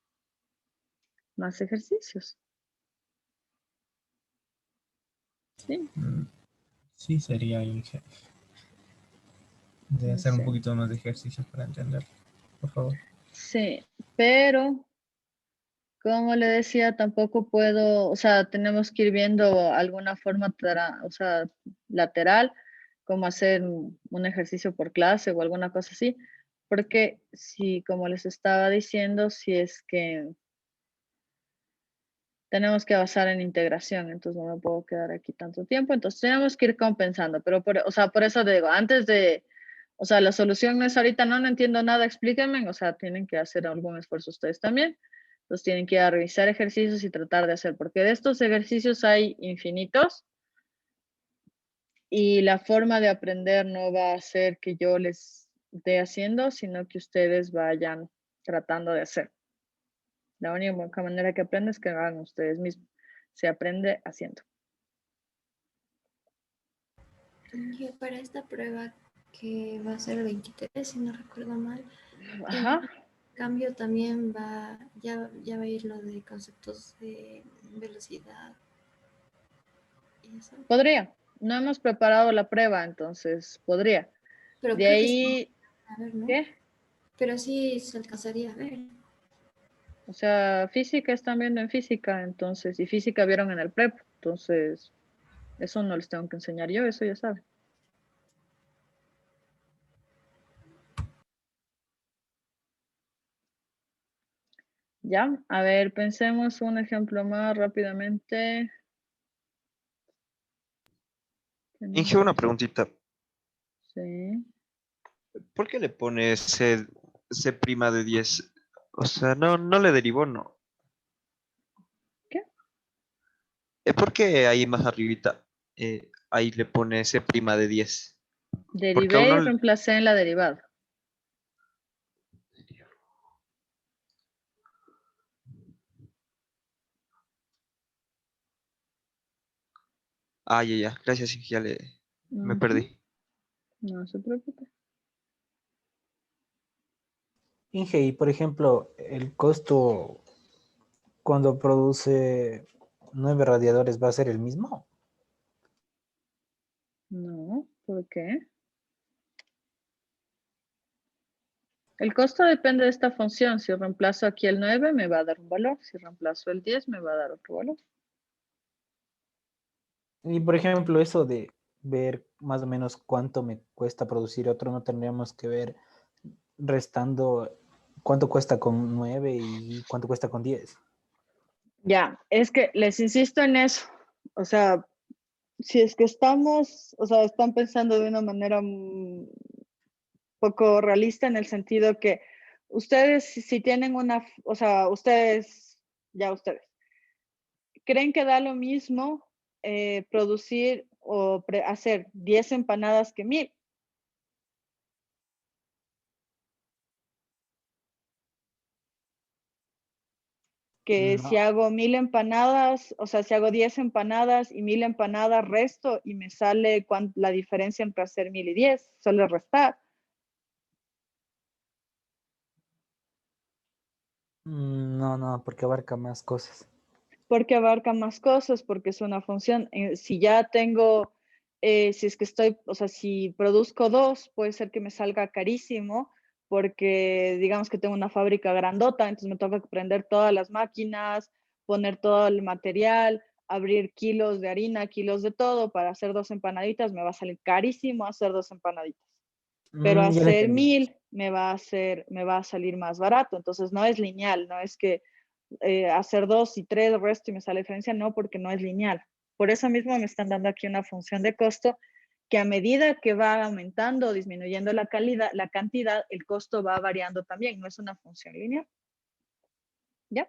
más ejercicios. ¿Sí? Sí, sería de hacer un poquito más de ejercicios para entenderlo, por favor. Sí, pero como le decía, tampoco puedo, o sea, tenemos que ir viendo alguna forma, o sea, lateral, como hacer un ejercicio por clase o alguna cosa así, porque si, como les estaba diciendo, si es que tenemos que basar en integración, entonces no me puedo quedar aquí tanto tiempo, entonces tenemos que ir compensando, pero o sea, por eso digo, antes de, o sea, la solución no es ahorita, no entiendo nada, explíquenme, o sea, tienen que hacer algún esfuerzo ustedes también, entonces tienen que ir a revisar ejercicios y tratar de hacer, porque de estos ejercicios hay infinitos, y la forma de aprender no va a ser que yo les esté haciendo, sino que ustedes vayan tratando de hacer. La única manera que aprenden es que hagan ustedes mismos. Se aprende haciendo. Y para esta prueba que va a ser el 23, si no recuerdo mal, Ajá. en cambio también ya va a ir lo de conceptos de velocidad. Y eso. Podría. No hemos preparado la prueba, entonces podría. Pero de creo ahí, que sí, a ver, ¿no? ¿qué? Pero sí se alcanzaría a ver. O sea, física están viendo en física, entonces, y física vieron en el prep, entonces, eso no les tengo que enseñar yo, eso ya saben. Ya, a ver, pensemos un ejemplo más rápidamente. Inge, una preguntita. Sí. ¿Por qué le pone C prima de 10? O sea, no le derivó, ¿no? ¿Qué? ¿Por qué ahí más arribita, ahí le pone C prima de 10? Porque a Derivé uno... y reemplacé en la derivada. Ah, ya. Gracias, Inge, me Ujú, perdí. no se preocupe. Inge, y por ejemplo, el costo cuando produce 9 radiadores va a ser el mismo. No, ¿por qué? El costo depende de esta función. Si reemplazo aquí el 9 me va a dar un valor. Si reemplazo el 10 me va a dar otro valor. Y por ejemplo, eso de ver más o menos cuánto me cuesta producir otro, no tendríamos que ver restando cuánto cuesta con 9 y cuánto cuesta con 10. Ya, es que les insisto en eso. O sea, si es que estamos, o sea, están pensando de una manera poco realista en el sentido que ustedes, si tienen una, o sea, ustedes, creen que da lo mismo producir o hacer 10 empanadas que 1000. Que si No, hago 1000 empanadas, o sea, si hago 10 empanadas y 1000 empanadas, resto y me sale la diferencia entre hacer 1000 y 10, solo restar. no, porque abarca más cosas. Porque abarca más cosas, porque es una función. Si ya tengo, si es que estoy, o sea, si produzco 2, puede ser que me salga carísimo, porque digamos que tengo una fábrica grandota, entonces me toca prender todas las máquinas, poner todo el material, abrir kilos de harina, kilos de todo para hacer 2 empanaditas, me va a salir carísimo hacer 2 empanaditas. Pero Ya lo hacer entendí. 1000 me va a salir más barato, entonces no es lineal, no es que hacer 2 y 3 el resto y me sale diferencia, no, porque no es lineal. Por eso mismo me están dando aquí una función de costo que a medida que va aumentando o disminuyendo la calidad, la cantidad, el costo va variando también, no es una función lineal. ¿Ya?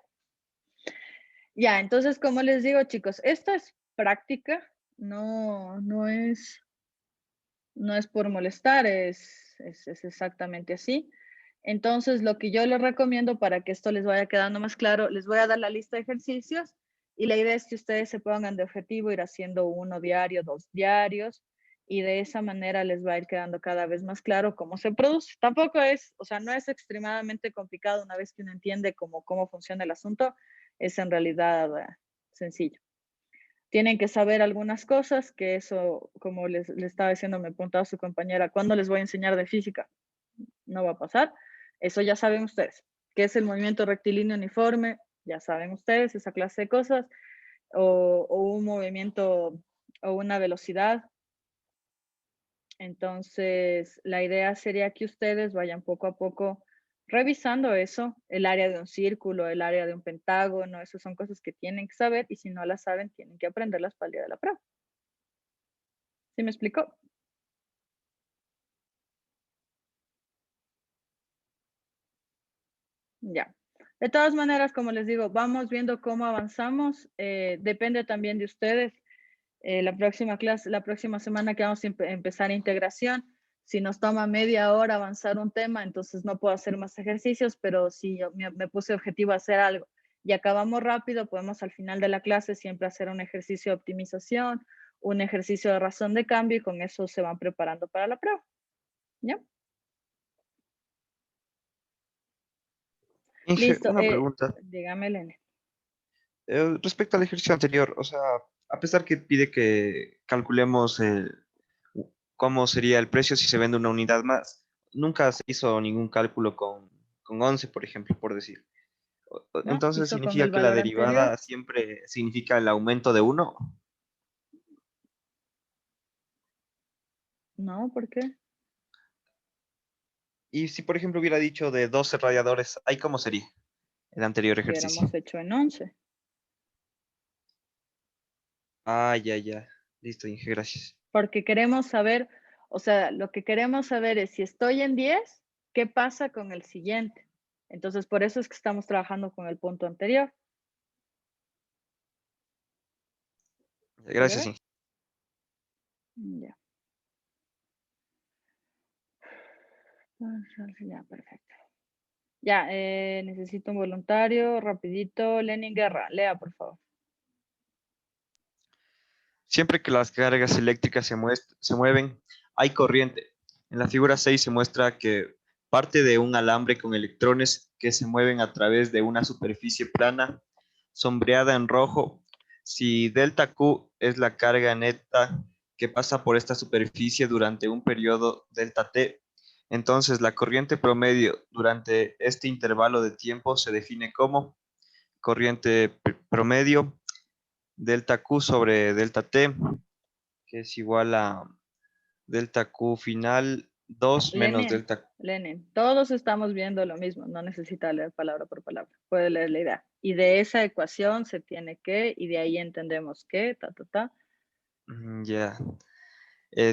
Ya, entonces, como les digo, chicos, esto es práctica, no es por molestar, es exactamente así. Entonces, lo que yo les recomiendo para que esto les vaya quedando más claro, les voy a dar la lista de ejercicios y la idea es que ustedes se pongan de objetivo ir haciendo 1 diario, 2 diarios y de esa manera les va a ir quedando cada vez más claro cómo se produce. Tampoco es, o sea, no es extremadamente complicado una vez que uno entiende cómo funciona el asunto, es en realidad sencillo. Tienen que saber algunas cosas, que eso, como les estaba diciendo, me preguntaba su compañera, ¿cuándo les voy a enseñar de física? No va a pasar. Eso ya saben ustedes. ¿Qué es el movimiento rectilíneo uniforme? Ya saben ustedes esa clase de cosas. O un movimiento o una velocidad. Entonces, la idea sería que ustedes vayan poco a poco revisando eso, el área de un círculo, el área de un pentágono, esas son cosas que tienen que saber y si no las saben, tienen que aprenderlas para el día de la prueba. ¿Sí me explicó? Ya. De todas maneras, como les digo, vamos viendo cómo avanzamos. Depende también de ustedes. La próxima clase, la próxima semana que vamos a empezar integración, si nos toma media hora avanzar un tema, entonces no puedo hacer más ejercicios, pero si yo me puse objetivo a hacer algo y acabamos rápido, podemos al final de la clase siempre hacer un ejercicio de optimización, un ejercicio de razón de cambio y con eso se van preparando para la prueba. ¿Ya? Inge, Listo. una pregunta. Dígame, Lene. Respecto al ejercicio anterior, o sea, a pesar que pide que calculemos cómo sería el precio si se vende una unidad más, nunca se hizo ningún cálculo con 11, por ejemplo, por decir. ¿No? Entonces Hizo con el significa que la valor anterior. derivada siempre significa el aumento de uno. No, ¿por qué? Y si, por ejemplo, hubiera dicho de 12 radiadores, ¿ahí cómo sería el anterior ejercicio? Hubiéramos hecho en 11. Ah, ya, ya. Listo, Inge, gracias. Porque queremos saber, o sea, lo que queremos saber es si estoy en 10, ¿qué pasa con el siguiente? Entonces, por eso es que estamos trabajando con el punto anterior. Gracias, ¿Breve? Inge. Ya. Ya, perfecto. Ya, necesito un voluntario, rapidito. Lenin Guerra, lea, por favor. Siempre que las cargas eléctricas se mueven, hay corriente. En la figura 6 se muestra que parte de un alambre con electrones que se mueven a través de una superficie plana, sombreada en rojo. Si delta Q es la carga neta que pasa por esta superficie durante un periodo delta T, entonces la corriente promedio durante este intervalo de tiempo se define como corriente promedio delta Q sobre delta T, que es igual a delta Q final 2 menos Lenin, delta. Lenin, todos estamos viendo lo mismo, no necesita leer palabra por palabra, puede leer la idea. Y de esa ecuación se tiene que, y de ahí entendemos que, ta. Ya.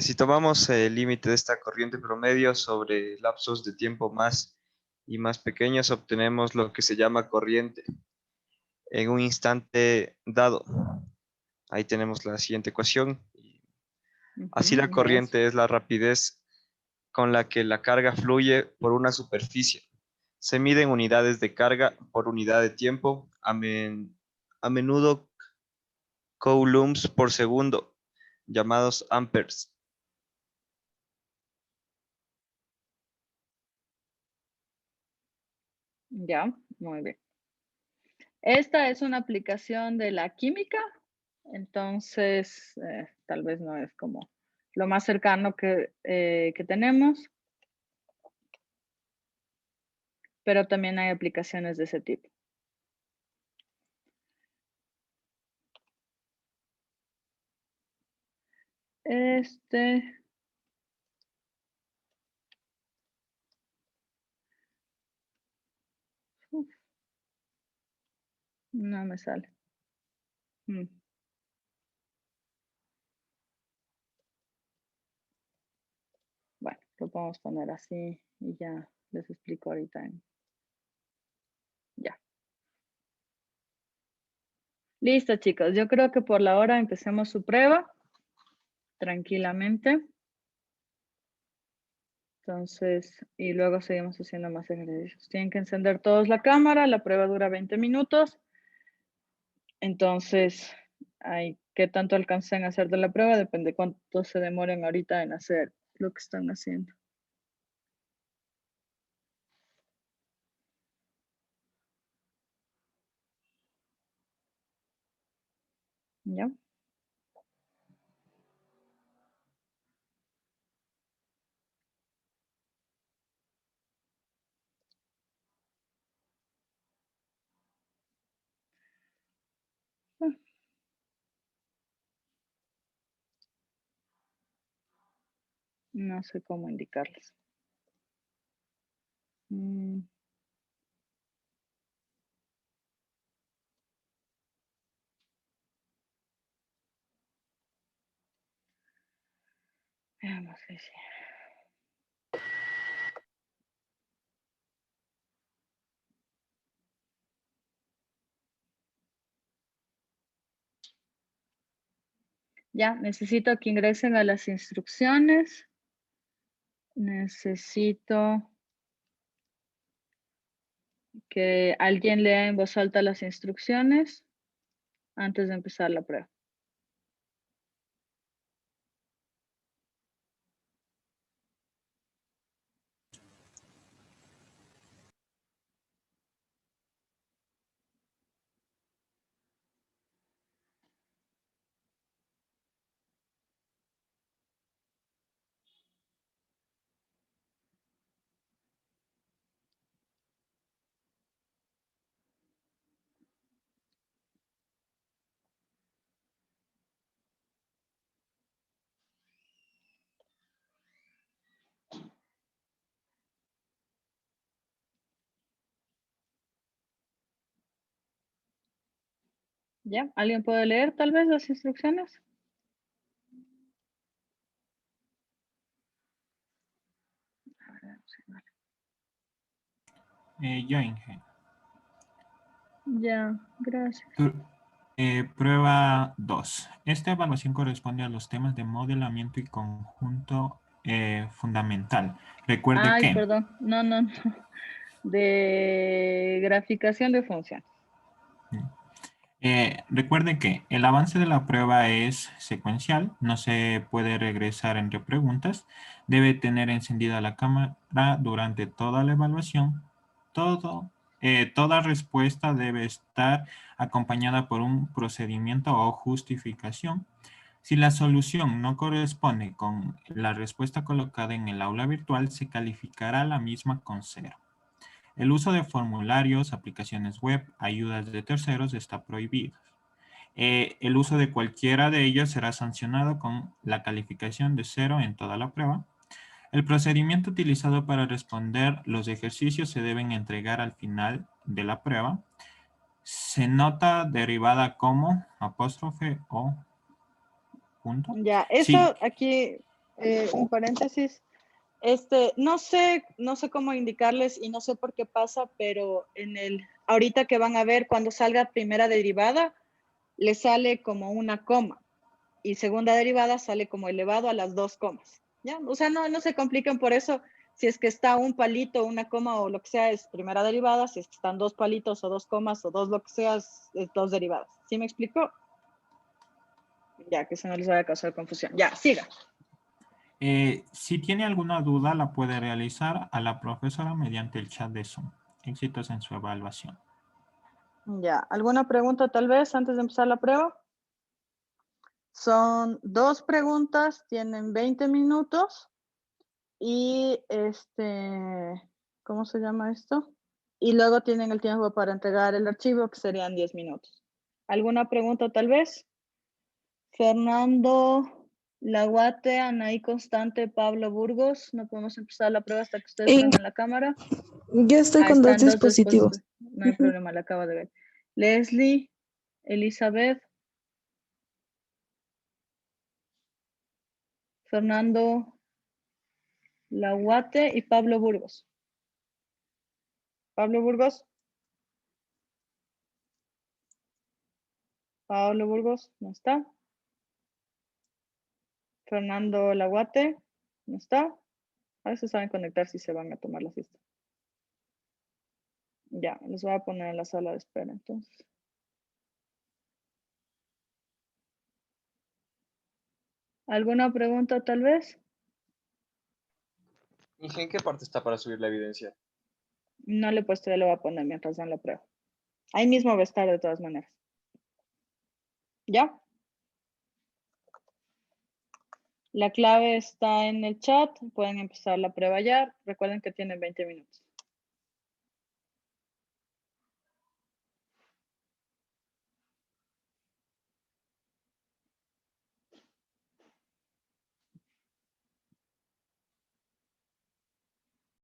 Si tomamos el límite de esta corriente promedio sobre lapsos de tiempo más y más pequeños, obtenemos lo que se llama corriente en un instante dado. Ahí tenemos la siguiente ecuación. Así la Eso. corriente es la rapidez con la que la carga fluye por una superficie. Se mide en unidades de carga por unidad de tiempo, a menudo coulombs por segundo, llamados amperes. Ya, muy bien. Esta es una aplicación de la química, entonces tal vez no es como lo más cercano que tenemos, pero también hay aplicaciones de ese tipo. Uf, no me sale. Mm. Bueno, lo podemos poner así y ya les explico ahorita. Ya. Listo, chicos. Yo creo que por la hora empecemos su prueba tranquilamente. Entonces, y luego seguimos haciendo más ejercicios. Tienen que encender todos la cámara. La prueba dura 20 minutos. Entonces, qué tanto alcancen a hacer de la prueba depende cuánto se demoren ahorita en hacer lo que están haciendo. ¿Ya? Ah, no sé cómo indicarles. Veamos si sí. Ya, necesito que ingresen a las instrucciones. Necesito que alguien lea en voz alta las instrucciones antes de empezar la prueba. ¿Ya? ¿Alguien puede leer tal vez las instrucciones? Yo, Inge. Ya, gracias. Prueba 2. Esta evaluación corresponde a los temas de modelamiento y conjunto fundamental. Recuerde Ay, que perdón. No. De graficación de funciones. recuerde que el avance de la prueba es secuencial, no se puede regresar entre preguntas, debe tener encendida la cámara durante toda la evaluación, toda respuesta debe estar acompañada por un procedimiento o justificación. Si la solución no corresponde con la respuesta colocada en el aula virtual, se calificará la misma con 0. El uso de formularios, aplicaciones web, ayudas de terceros está prohibido. El uso de cualquiera de ellos será sancionado con la calificación de 0 en toda la prueba. El procedimiento utilizado para responder los ejercicios se deben entregar al final de la prueba. Se nota derivada como apóstrofe o punto. Ya, eso Sí. aquí, un paréntesis. No sé cómo indicarles y no sé por qué pasa, pero ahorita que van a ver cuando salga primera derivada, le sale como una coma y segunda derivada sale como elevado a las 2 comas. ¿Ya? O sea, no se compliquen por eso. Si es que está un palito, una coma o lo que sea, es primera derivada. Si es que están 2 palitos o 2 comas o 2 lo que sea, es 2 derivadas. ¿Sí me explico? Ya, que eso no les vaya a causar confusión. Ya, siga. Si tiene alguna duda, la puede realizar a la profesora mediante el chat de Zoom. Éxitos en su evaluación. Ya, ¿alguna pregunta tal vez antes de empezar la prueba? Son 2 preguntas, tienen 20 minutos y ¿cómo se llama esto? Y luego tienen el tiempo para entregar el archivo, que serían 10 minutos. ¿Alguna pregunta tal vez? Fernando Laguate, Anaí Constante, Pablo Burgos. No podemos empezar la prueba hasta que ustedes prendan la cámara. Yo estoy con 2 están 2 dispositivos. No hay problema, la acabo de ver. Leslie, Elizabeth, Fernando Laguate y Pablo Burgos. Pablo Burgos. Pablo Burgos, no está. Fernando Laguate, no está. A veces saben conectar si se van a tomar la fiesta. Ya, les voy a poner en la sala de espera entonces. ¿Alguna pregunta tal vez? ¿Y en qué parte está para subir la evidencia? No le he puesto, ya le voy a poner mientras dan la prueba. Ahí mismo va a estar de todas maneras. ¿Ya? La clave está en el chat. Pueden empezar la prueba ya. Recuerden que tienen 20 minutos.